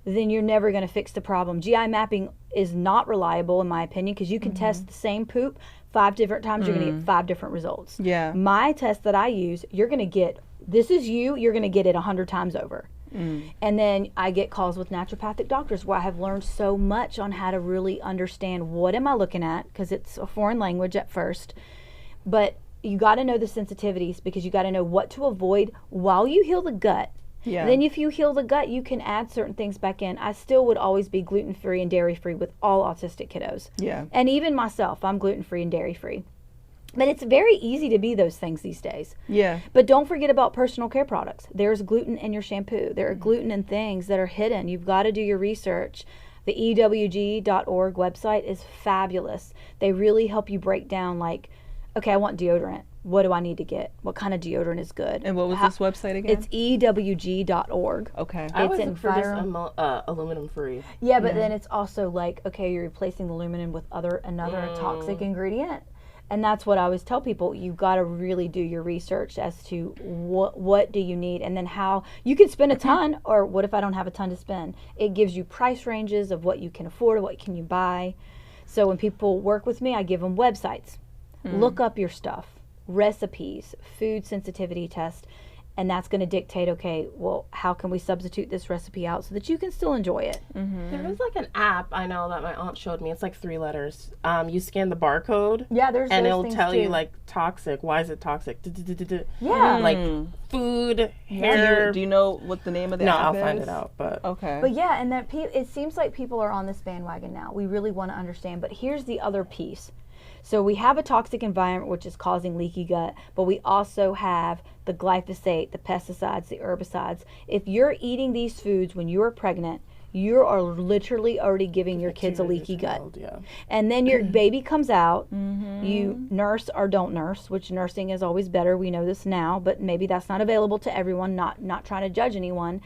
S3: then you're never going to fix the problem. GI mapping is not reliable in my opinion because you can test the same poop 5 different times, you're going to get 5 different results.
S1: Yeah.
S3: My test that I use, you're going to get, this is you're going to get it 100 times over. And then I get calls with naturopathic doctors where I have learned so much on how to really understand what am I looking at, because it's a foreign language at first. But you got to know the sensitivities because you got to know what to avoid while you heal the gut.
S1: Yeah.
S3: Then if you heal the gut, you can add certain things back in. I still would always be gluten-free and dairy-free with all autistic kiddos.
S1: Yeah.
S3: And even myself, I'm gluten-free and dairy-free. But it's very easy to be those things these days.
S1: Yeah.
S3: But don't forget about personal care products. There's gluten in your shampoo. There are gluten in things that are hidden. You've got to do your research. The ewg.org website is fabulous. They really help you break down like, okay, I want deodorant. What do I need to get? What kind of deodorant is good?
S1: And what was this website again?
S3: It's ewg.org.
S1: Okay.
S2: I
S3: It's
S2: was
S3: in
S2: for just
S3: fire.
S2: aluminum free.
S3: Yeah, but then it's also like, okay, you're replacing the aluminum with another toxic ingredient. And that's what I always tell people. You've got to really do your research as to what do you need, and then how you can spend a ton, or what if I don't have a ton to spend? It gives you price ranges of what you can afford, what can you buy. So when people work with me, I give them websites. Look up your stuff, recipes, food sensitivity test, and that's going to dictate, okay, well, how can we substitute this recipe out so that you can still enjoy it?
S2: There is like an app I know that my aunt showed me. It's like 3 letters. You scan the barcode.
S3: Yeah, there's
S2: and
S3: those
S2: it'll
S3: things
S2: tell
S3: too.
S2: you like toxic. Why is it toxic?
S3: Yeah.
S2: Like food, hair.
S1: Do you know what the name of the
S2: No,
S1: app
S2: I'll
S1: is?
S2: find it out. But
S1: Okay.
S3: But yeah, and that it seems like people are on this bandwagon now. We really want to understand. But here's the other piece. So we have a toxic environment which is causing leaky gut, but we also have the glyphosate, the pesticides, the herbicides. If you're eating these foods when you are pregnant, you are literally already giving your kids a leaky gut. And then your baby comes out, you nurse or don't nurse, which nursing is always better. We know this now, but maybe that's not available to everyone, not trying to judge anyone.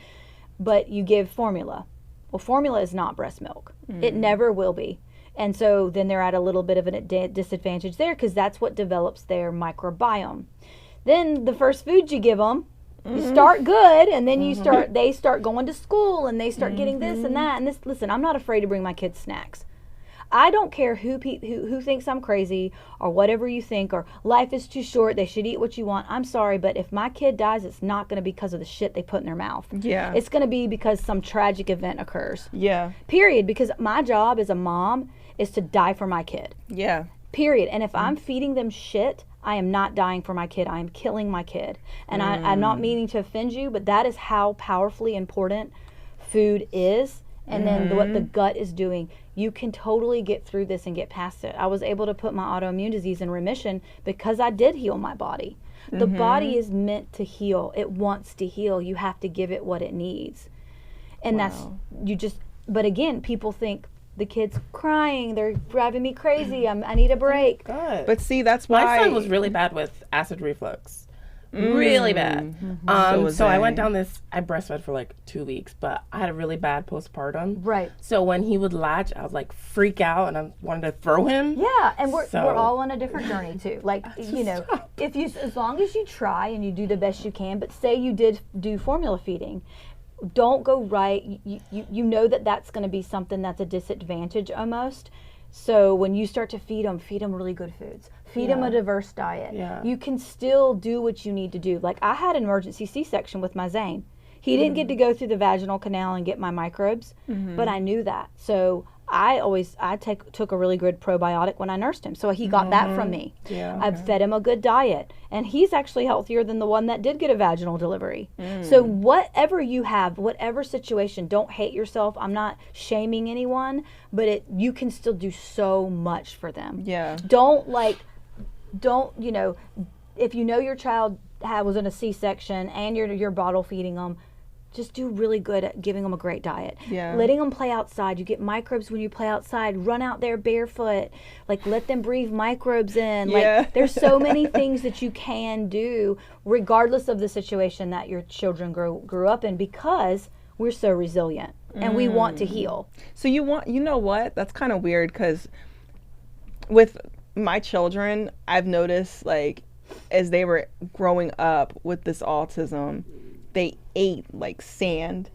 S3: But you give formula. Well, formula is not breast milk. It never will be. And so then they're at a little bit of a disadvantage there because that's what develops their microbiome. Then the first food you give them, you start good, and then they start going to school, and they start getting this and that and this. Listen, I'm not afraid to bring my kids snacks. I don't care who thinks I'm crazy or whatever you think, or life is too short, they should eat what you want. I'm sorry, but if my kid dies, it's not going to be because of the shit they put in their mouth.
S1: Yeah.
S3: It's going to be because some tragic event occurs.
S1: Yeah.
S3: Period. Because my job as a mom is to die for my kid.
S1: Yeah.
S3: Period. And if I'm feeding them shit, I am not dying for my kid. I am killing my kid. And I'm not meaning to offend you, but that is how powerfully important food is. And then what the gut is doing. You can totally get through this and get past it. I was able to put my autoimmune disease in remission because I did heal my body. The body is meant to heal. It wants to heal. You have to give it what it needs. And but again, people think, the kid's crying, they're driving me crazy, I need a break.
S2: Good.
S1: But see, that's why
S2: My son was really bad with acid reflux. Really bad. So I went down this, I breastfed for like 2 weeks, but I had a really bad postpartum.
S3: Right.
S2: So when he would latch, I would like freak out and I wanted to throw him.
S3: Yeah, and we're all on a different journey too. Like, you know, as long as you try and you do the best you can, but say you did do formula feeding, don't go right. You know that's going to be something that's a disadvantage almost. So when you start to feed them really good foods. Feed them a diverse diet. Yeah. You can still do what you need to do. Like I had an emergency C-section with my Zane. He didn't get to go through the vaginal canal and get my microbes, but I knew that. So I took a really good probiotic when I nursed him. So he got that from me. Yeah, okay. I've fed him a good diet. And he's actually healthier than the one that did get a vaginal delivery. So whatever you have, whatever situation, don't hate yourself. I'm not shaming anyone, but you can still do so much for them. Yeah. Don't, you know, if you know your child was in a C-section and you're bottle feeding them, just do really good at giving them a great diet. Yeah. Letting them play outside. You get microbes when you play outside. Run out there barefoot. Like, let them breathe microbes in. Yeah. Like, there's so many things that you can do regardless of the situation that your children grew up in, because we're so resilient and we want to heal.
S1: So you know what? That's kind of weird, because with my children, I've noticed, like, as they were growing up with this autism, they ate like sand.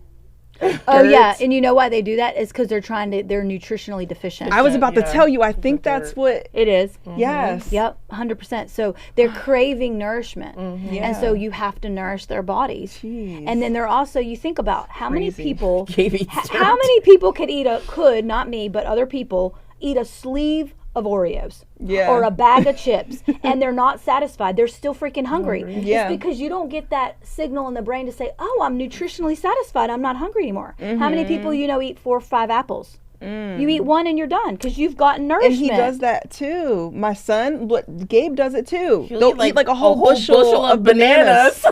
S3: Oh yeah, and you know why they do that? Is because they're nutritionally deficient.
S1: I was about to tell you, I think that's what
S3: it is.
S1: Yes.
S3: Yep, 100%. So they're craving nourishment, and so you have to nourish their bodies. Jeez. And then they're also, you think about how many people could not me, but other people eat a sleeve of Oreos or a bag of chips and they're not satisfied. They're still freaking hungry. It's because you don't get that signal in the brain to say, oh, I'm nutritionally satisfied, I'm not hungry anymore. How many people eat 4 or 5 apples? You eat one and you're done because you've gotten nourishment.
S1: And he does that too. My son, Gabe does it too. They'll eat like a whole bushel of bananas.
S2: I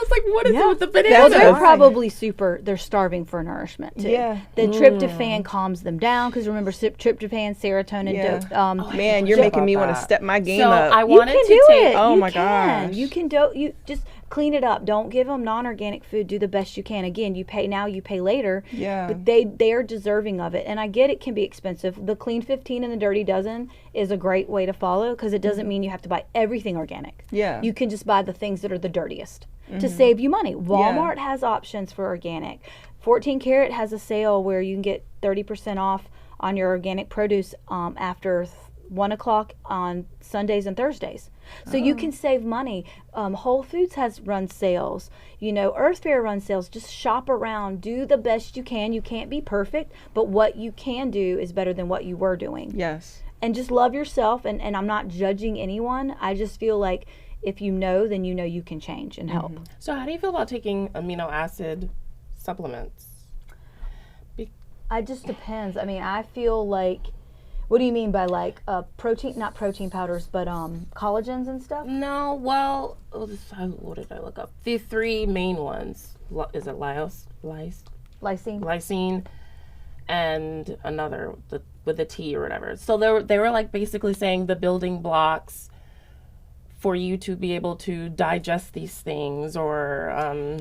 S2: was like, what is it with the bananas?
S3: Well, they're probably they're starving for nourishment too. Yeah. The tryptophan calms them down, because remember, tryptophan, serotonin.
S1: Man, you're making me want to step my game up.
S2: I wanted to take.
S1: Oh my gosh.
S3: You can you just clean it up. Don't give them non-organic food. Do the best you can. Again, you pay now, you pay later. Yeah. But they are deserving of it. And I get it can be expensive. The Clean 15 and the Dirty Dozen is a great way to follow, because it doesn't mean you have to buy everything organic. Yeah. You can just buy the things that are the dirtiest to save you money. Walmart has options for organic. 14 Karat has a sale where you can get 30% off on your organic produce after 1 o'clock on Sundays and Thursdays. So you can save money. Whole Foods has run sales. Earth Fare runs sales. Just shop around. Do the best you can. You can't be perfect, but what you can do is better than what you were doing.
S1: Yes.
S3: And just love yourself. And I'm not judging anyone. I just feel like if you know, then you know you can change and help.
S2: So how do you feel about taking amino acid supplements?
S3: It just depends. I mean, I feel like What do you mean by like protein, not protein powders, but collagens and stuff?
S2: No, well, what did I look up? The three main ones. Is it
S3: Lysine.
S2: lysine, and another with a T or whatever. So they were like basically saying the building blocks for you to be able to digest these things, or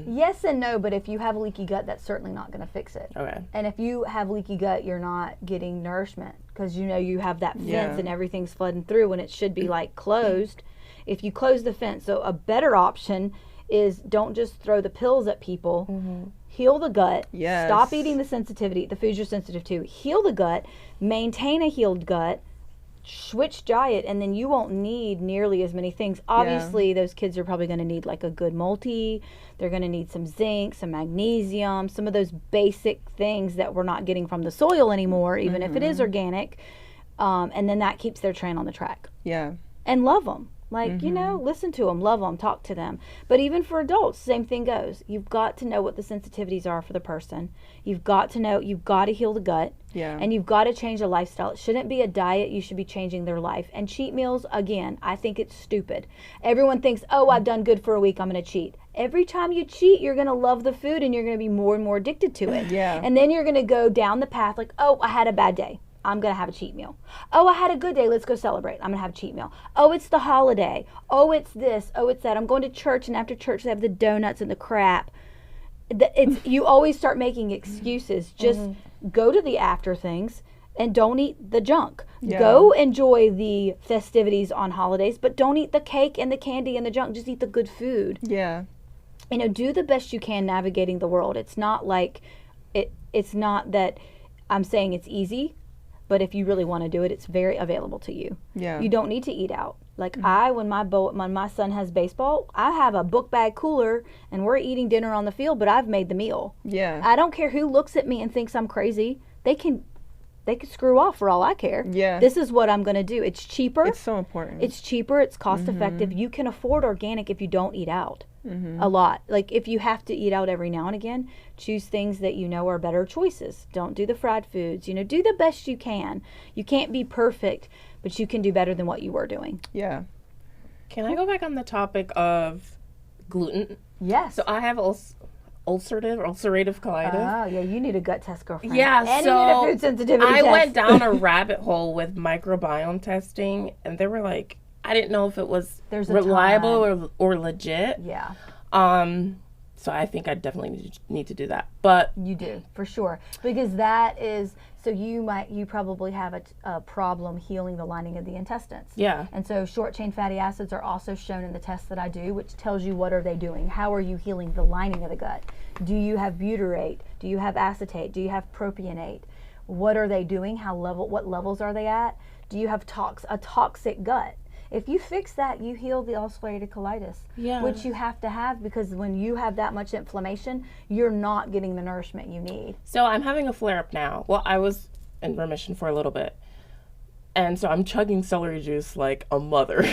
S3: Yes and no, but if you have leaky gut, that's certainly not going to fix it.
S2: Okay.
S3: And if you have leaky gut, you're not getting nourishment because you have that fence and everything's flooding through when it should be like closed. If you close the fence, so a better option is don't just throw the pills at people. Heal the gut.
S1: Yes.
S3: Stop eating the foods you're sensitive to. Heal the gut. Maintain a healed gut. Switch diet, and then you won't need nearly as many things. Obviously, those kids are probably going to need like a good multi. They're going to need some zinc, some magnesium, some of those basic things that we're not getting from the soil anymore, even if it is organic. And then that keeps their train on the track.
S1: Yeah.
S3: And love them. Like, listen to them, love them, talk to them. But even for adults, same thing goes. You've got to know what the sensitivities are for the person. You've got to heal the gut.
S1: Yeah.
S3: And you've got to change a lifestyle. It shouldn't be a diet. You should be changing their life. And cheat meals, again, I think it's stupid. Everyone thinks, oh, I've done good for a week, I'm going to cheat. Every time you cheat, you're going to love the food and you're going to be more and more addicted to it.
S1: Yeah.
S3: And then you're going to go down the path like, oh, I had a bad day. I'm going to have a cheat meal. Oh, I had a good day. Let's go celebrate. I'm going to have a cheat meal. Oh, it's the holiday. Oh, it's this. Oh, it's that. I'm going to church, and after church they have the donuts and the crap. You always start making excuses. Just go to the after things and don't eat the junk.
S1: Yeah.
S3: Go enjoy the festivities on holidays, but don't eat the cake and the candy and the junk. Just eat the good food.
S1: Yeah.
S3: Do the best you can navigating the world. It's not like it's not that I'm saying it's easy. But if you really want to do it, it's very available to you.
S1: Yeah.
S3: You don't need to eat out. Like when my son has baseball, I have a book bag cooler and we're eating dinner on the field, but I've made the meal.
S1: Yeah.
S3: I don't care who looks at me and thinks I'm crazy. They can screw off for all I care.
S1: Yeah.
S3: This is what I'm going to do. It's cheaper.
S1: It's so important.
S3: It's cheaper. It's cost effective. You can afford organic if you don't eat out a lot. Like if you have to eat out every now and again, choose things that you know are better choices. Don't do the fried foods. Do the best you can. You can't be perfect, but you can do better than what you were doing.
S1: Yeah.
S2: Can I go back on the topic of gluten?
S3: Yes.
S2: So I have ulcerative colitis.
S3: Oh, yeah, you need a gut test, girlfriend.
S2: Yeah,
S3: and
S2: so
S3: you need a food sensitivity
S2: I
S3: test.
S2: went down a rabbit hole with microbiome testing, and they were like, I didn't know if it was reliable or legit.
S3: Yeah.
S2: So I think I definitely need to do that. But
S3: you do, for sure. Because that is, so you probably have a problem healing the lining of the intestines.
S2: Yeah.
S3: And so short chain fatty acids are also shown in the tests that I do, which tells you what are they doing. How are you healing the lining of the gut? Do you have butyrate? Do you have acetate? Do you have propionate? What are they doing? What levels are they at? Do you have a toxic gut? If you fix that, you heal the ulcerative colitis, which you have to have because when you have that much inflammation, you're not getting the nourishment you need.
S2: So I'm having a flare-up now. Well, I was in remission for a little bit. And so I'm chugging celery juice like a mother.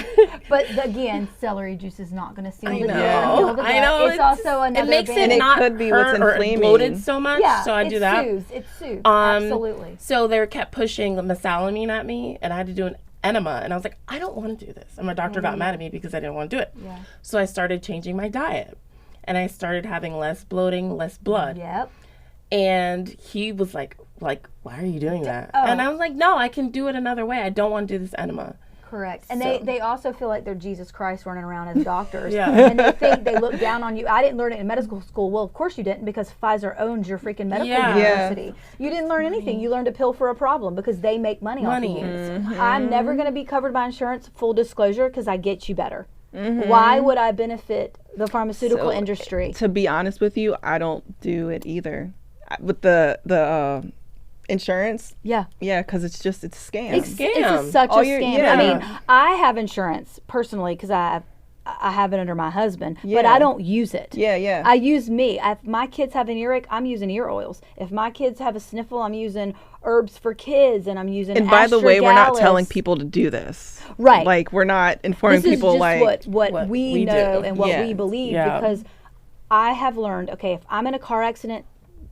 S3: But again, celery juice is not going to seal the gut.
S2: I know.
S3: It's also another
S2: it makes
S3: advantage.
S2: it not
S1: could be what's
S2: hurt or
S1: inflaming.
S2: bloated so much.
S3: Yeah,
S2: so I do that.
S3: It soothes. Absolutely.
S2: So they kept pushing mesalamine at me, and I had to do an enema. And I was like, I don't want to do this. And my doctor got mad at me because I didn't want to do it.
S3: Yeah.
S2: So I started changing my diet. And I started having less bloating, less blood.
S3: Yep.
S2: And he was like, why are you doing that? And I was like, no, I can do it another way. I don't want to do this enema.
S3: Correct. And they also feel like they're Jesus Christ running around as doctors.
S2: Yeah.
S3: And they think they look down on you. I didn't learn it in medical school. Well, of course you didn't because Pfizer owns your freaking medical university. You didn't learn anything. You learned a pill for a problem because they make money off of you. I'm never going to be covered by insurance, full disclosure, because I get you better. Why would I benefit the pharmaceutical industry?
S1: To be honest with you, I don't do it either. With the insurance, yeah, because it's a scam.
S3: It's such a scam. I mean, I have insurance personally because I have it under my husband, but I don't use it. I use me. If my kids have an earache, I'm using ear oils. If my kids have a sniffle, I'm using herbs for kids, and I'm using.
S1: And by the way, we're not telling people to do this,
S3: right?
S1: Like we're not informing people
S3: just what we know
S2: do.
S3: and what we believe because I have learned. Okay, if I'm in a car accident,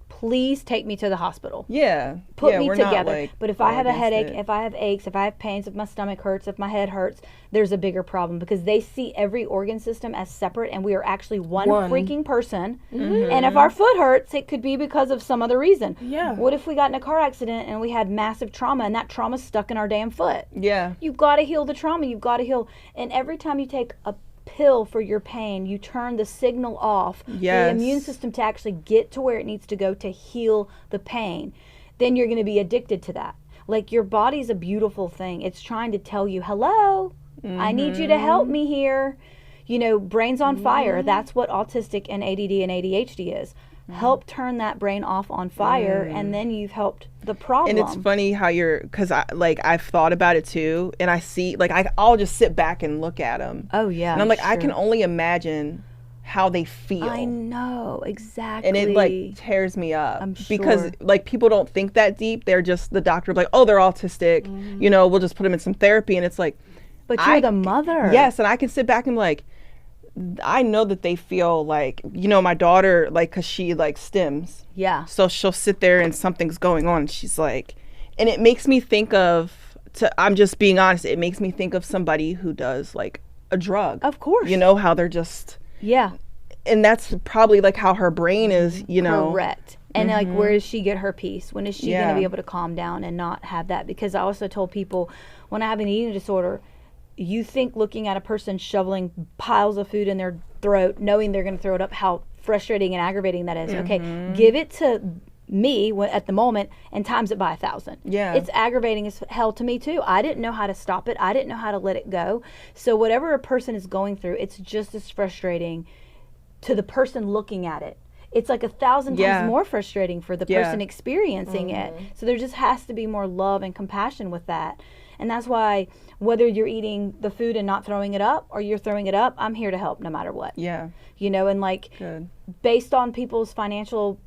S3: please take me to the hospital.
S1: Yeah.
S3: Put
S1: Yeah,
S3: me
S1: we're not,
S3: together.
S1: like,
S3: But if I
S1: all
S3: have a
S1: against
S3: headache,
S1: it.
S3: if I have aches, if I have pains, if my stomach hurts, if my head hurts, there's a bigger problem because they see every organ system as separate and we are actually one. Freaking person. And if our foot hurts, it could be because of some other reason.
S2: Yeah.
S3: What if we got in a car accident and we had massive trauma and that trauma's stuck in our damn foot?
S1: Yeah.
S3: You've got to heal the trauma. You've got to heal. And every time you take a pill for your pain, you turn the signal off for the
S1: Yes.
S3: immune system to actually get to where it needs to go to heal the pain. Then you're going to be addicted to that. Like, your body's a beautiful thing. It's trying to tell you, hello, I need you to help me here. You know, brain's on fire. That's what autistic and ADD and ADHD is. Help turn that brain off on fire, and then you've helped the problem.
S1: And it's funny how because I've thought about it too, and I see, like, I'll just sit back and look at them.
S3: Oh, yeah.
S1: And I'm like, I
S3: sure.
S1: can only imagine how they feel.
S3: I know, exactly.
S1: And it, like, tears me up.
S3: I'm sure.
S1: Because, like, people don't think that deep. They're just, the doctor will be like, oh, they're autistic. You know, we'll just put them in some therapy. And it's like,
S3: But you're the mother.
S1: Yes, and I can sit back and, like, I know that they feel like, you know, my daughter, like, because she, like, stims.
S3: Yeah.
S1: So she'll sit there and something's going on. And she's like, and it makes me think of, I'm just being honest, it makes me think of somebody who does, like, a drug.
S3: Of course.
S1: You know, how they're just,
S3: Yeah.
S1: and that's probably, like, how her brain is, you know.
S3: Correct. And like, where does she get her peace? When is she going
S1: Yeah.
S3: to be able to calm down and not have that? Because I also told people, when I have an eating disorder, you think looking at a person shoveling piles of food in their throat, knowing they're going to throw it up, how frustrating and aggravating that is. Okay, give it to me at the moment and times it by 1,000.
S1: Yeah.
S3: It's aggravating as hell to me too. I didn't know how to stop it. I didn't know how to let it go. So whatever a person is going through, it's just as frustrating to the person looking at it. It's like 1,000
S1: Yeah.
S3: times more frustrating for the
S1: Yeah.
S3: person experiencing it. So there just has to be more love and compassion with that. And that's why, whether you're eating the food and not throwing it up or you're throwing it up, I'm here to help no matter what.
S1: Yeah.
S3: You know, and like,
S1: Good.
S3: based on people's financial,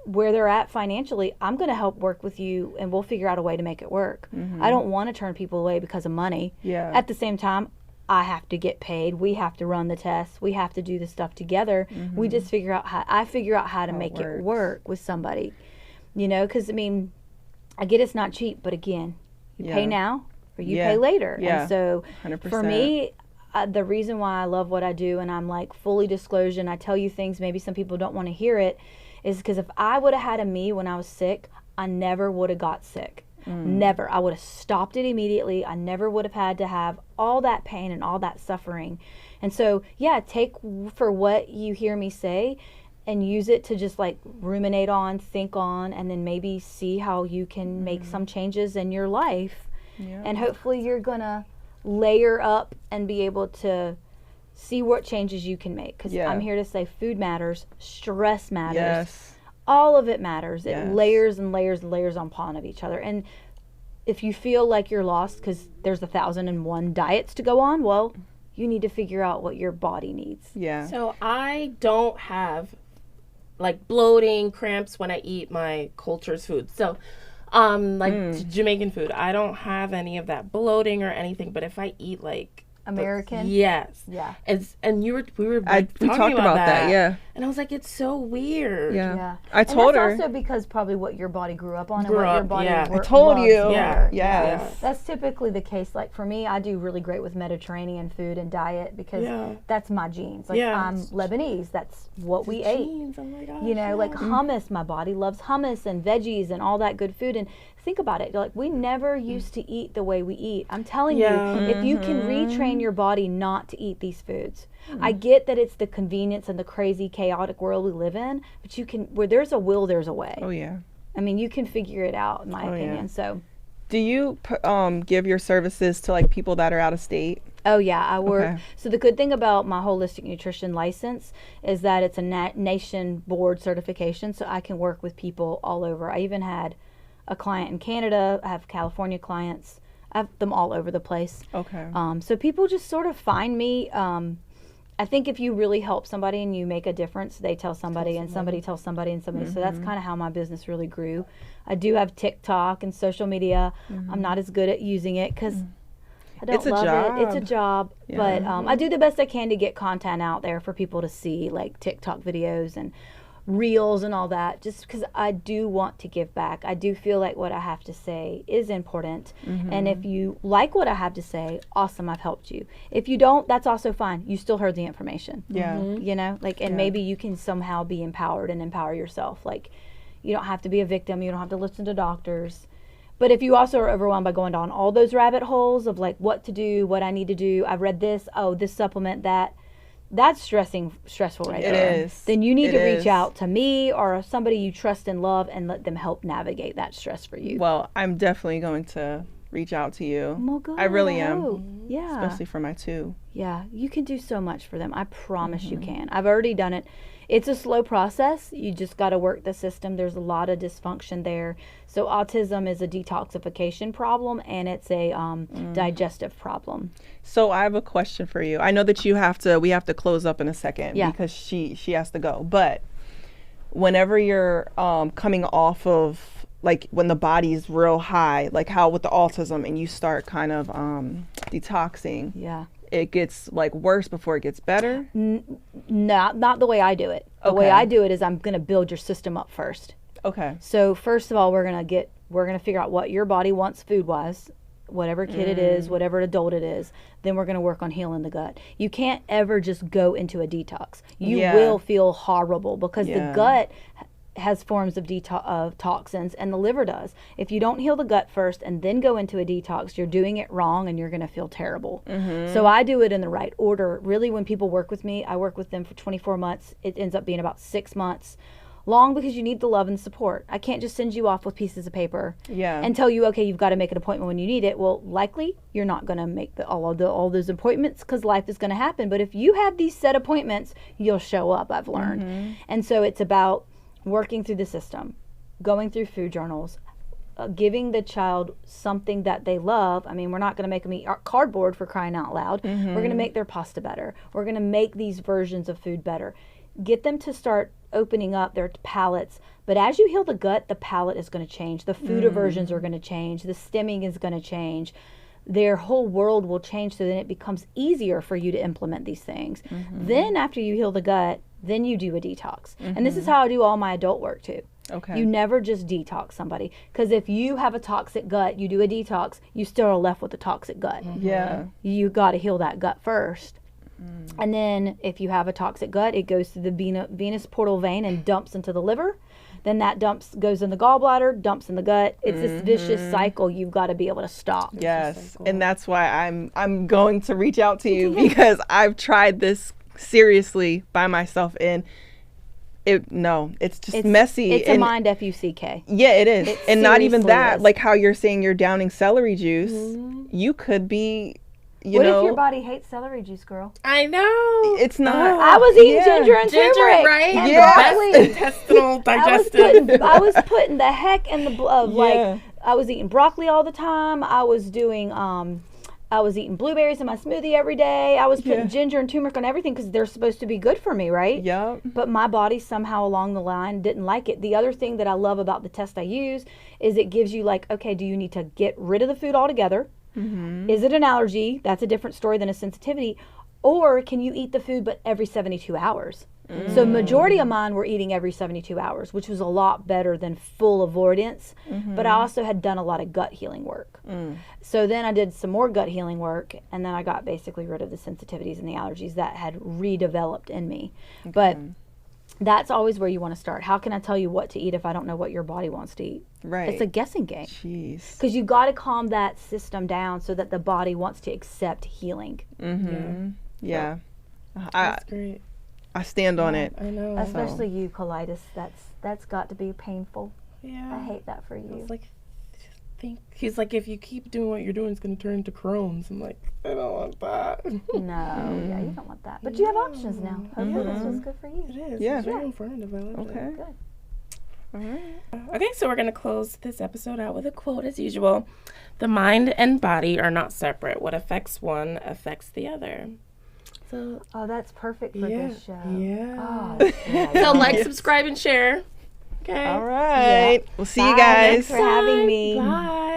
S3: where they're at financially, I'm going to help work with you and we'll figure out a way to make it work. I don't want to turn people away because of money.
S1: Yeah.
S3: At the same time, I have to get paid. We have to run the tests. We have to do the stuff together. We just figure out I figure out how to make it work with somebody, you know, because I mean, I get it's not cheap, but again, you pay now or you pay later.
S1: Yeah.
S3: And so
S1: 100%.
S3: for me, the reason why I love what I do and I'm like fully disclosure and I tell you things maybe some people don't want to hear it is because if I would have had a me when I was sick, I never would have got sick. Never. I would have stopped it immediately. I never would have had to have all that pain and all that suffering. And so, yeah, take for what you hear me say and use it to just like ruminate on, think on, and then maybe see how you can make some changes in your life. And hopefully you're going to layer up and be able to see what changes you can make. Because I'm here to say food matters, stress matters.
S1: Yes.
S3: All of it matters.
S1: Yes.
S3: It layers and layers and layers on top of each other. And if you feel like you're lost because there's 1,001 diets to go on, well, you need to figure out what your body needs.
S1: Yeah.
S2: So I don't have like bloating, cramps when I eat my culture's food. So like Jamaican food, I don't have any of that bloating or anything. But if I eat like
S3: American?
S2: yes,
S3: Yeah.
S2: and we were
S1: we
S2: talking
S1: talked about that. Yeah.
S2: and I was like, it's so weird.
S1: Yeah.
S3: Yeah.
S1: I told her.
S3: And that's also because probably what your body grew up on
S2: Grew
S3: and what your
S2: up,
S3: body
S2: yeah.
S1: I told
S3: loves
S1: you.
S3: here.
S1: Yeah. Yes.
S3: That's typically the case. Like for me, I do really great with Mediterranean food and diet because
S2: Yeah.
S3: that's my genes. Like
S2: Yeah.
S3: I'm Lebanese. That's what we ate.
S2: Jeez, oh my gosh,
S3: You know, like
S2: yeah.
S3: hummus, my body loves hummus and veggies and all that good food. And think about it, like we never used to eat the way we eat. I'm telling
S2: Yeah.
S3: you, if you can retrain your body not to eat these foods. I get that it's the convenience and the crazy chaotic world we live in, but you can, where there's a will, there's a way.
S1: Oh yeah.
S3: I mean, you can figure it out in my
S1: Oh, yeah.
S3: opinion. So,
S1: Do you give your services to like people that are out of state?
S3: oh yeah, I work.
S1: Okay.
S3: So the good thing about my holistic nutrition license is that it's a nation board certification, so I can work with people all over. I even had a client in Canada. I have California clients. I have them all over the place.
S1: Okay.
S3: So people just sort of find me. I think if you really help somebody and you make a difference, they tell somebody and somebody tells somebody and somebody. So that's kind of how my business really grew. I do have TikTok and social media. I'm not as good at using it because I don't
S1: It's a
S3: love it. It's a
S1: job.
S3: job.
S1: Yeah.
S3: But I do the best I can to get content out there for people to see, like TikTok videos and reels and all that, just because I do want to give back. I do feel like what I have to say is important. And if you like what I have to say, awesome, I've helped you. If you don't, that's also fine. You still heard the information.
S1: Yeah.
S3: You know, like, and maybe you can somehow be empowered and empower yourself. Like, you don't have to be a victim. You don't have to listen to doctors. But if you also are overwhelmed by going down all those rabbit holes of like what to do, what I need to do, I've read this, oh, this supplement, that's stressful right there.
S1: It is.
S3: Then you need to reach
S1: is.
S3: out to me or somebody you trust and love and let them help navigate that stress for you.
S1: Well, I'm definitely going to reach out to you.
S3: Well, good,
S1: I really am.
S3: hope. Yeah.
S1: Especially for my 2.
S3: Yeah, you can do so much for them. I promise you can. I've already done it. It's a slow process. You just got to work the system. There's a lot of dysfunction there. So autism is a detoxification problem, and it's a digestive problem.
S1: So I have a question for you. I know that we have to close up in a second because she has to go. But whenever you're coming off of, like, when the body's real high, like how with the autism, and you start kind of detoxing.
S3: Yeah.
S1: It gets like worse before it gets better?
S3: Not the way I do it. The way I do it is I'm going to build your system up first.
S1: Okay.
S3: So first of all, we're going to figure out what your body wants food-wise, whatever kid it is, whatever adult it is. Then we're going to work on healing the gut. You can't ever just go into a detox. You will feel horrible because the gut has forms of toxins, and the liver does. If you don't heal the gut first and then go into a detox, you're doing it wrong and you're going to feel terrible. So I do it in the right order. Really, when people work with me, I work with them for 24 months. It ends up being about 6 months long because you need the love and support. I can't just send you off with pieces of paper and tell you, okay, you've got to make an appointment when you need it. Well, likely you're not going to make all those appointments because life is going to happen. But if you have these set appointments, you'll show up, I've learned. And so it's about working through the system, going through food journals, giving the child something that they love. I mean, we're not going to make them eat cardboard, for crying out loud. We're going to make their pasta better. We're going to make these versions of food better. Get them to start opening up their palates. But as you heal the gut, the palate is going to change. The food aversions are going to change. The stimming is going to change. Their whole world will change, so then it becomes easier for you to implement these things. Then after you heal the gut, then you do a detox. And this is how I do all my adult work too.
S1: Okay.
S3: You never just detox somebody, because if you have a toxic gut, you do a detox, you still are left with a toxic gut.
S1: Yeah.
S3: You got to heal that gut first. And then if you have a toxic gut, it goes through the venous portal vein and dumps into the liver. Then that goes in the gallbladder, dumps in the gut. It's this vicious cycle you've got to be able to stop.
S1: Yes. And that's why I'm going to reach out to you because I've tried this seriously by myself, and it's just messy.
S3: It's a mind fuck.
S1: Yeah, it is. And not even that,
S3: is.
S1: like how you're saying you're downing celery juice, you could be,
S3: what if your body hates celery juice, girl?
S2: I know.
S1: It's not.
S3: I was eating ginger and turmeric,
S2: right?
S3: and
S2: Best
S3: broccoli.
S2: intestinal digestive.
S3: I was putting the heck in the like I was eating broccoli all the time. I was doing I was eating blueberries in my smoothie every day. I was putting ginger and turmeric on everything because they're supposed to be good for me, right?
S1: Yeah.
S3: But my body somehow along the line didn't like it. The other thing that I love about the test I use is it gives you like, okay, do you need to get rid of the food altogether? Is it an allergy? That's a different story than a sensitivity. Or can you eat the food but every 72 hours? So majority of mine were eating every 72 hours, which was a lot better than full avoidance. But I also had done a lot of gut healing work. So then I did some more gut healing work, and then I got basically rid of the sensitivities and the allergies that had redeveloped in me. But that's always where you want to start. How can I tell you what to eat if I don't know what your body wants to eat?
S1: Right.
S3: It's a guessing game.
S1: Jeez.
S3: Because you got to calm that system down so that the body wants to accept healing.
S1: Yeah.
S2: That's great.
S1: I stand on it.
S2: I know.
S3: Especially you, colitis. That's got to be painful.
S2: Yeah.
S3: I hate that for you.
S2: It's like, he's like, if you keep doing what you're doing, it's going to turn into Crohn's. I'm like, I don't want that.
S3: No, yeah, you don't want that. But you have options now. Hopefully this was good for you.
S2: It is.
S1: Yeah.
S2: It's very informative. I love it.
S1: Okay.
S3: Good.
S1: All right.
S2: Okay, so we're going to close this episode out with a quote as usual. The mind and body are not separate. What affects one affects the other. So,
S3: that's perfect for this show.
S2: Yeah.
S3: Oh,
S2: so like, subscribe, and share. Okay.
S1: All right. We'll see you
S3: Bye.
S1: guys.
S3: Thanks for having me.
S2: Bye.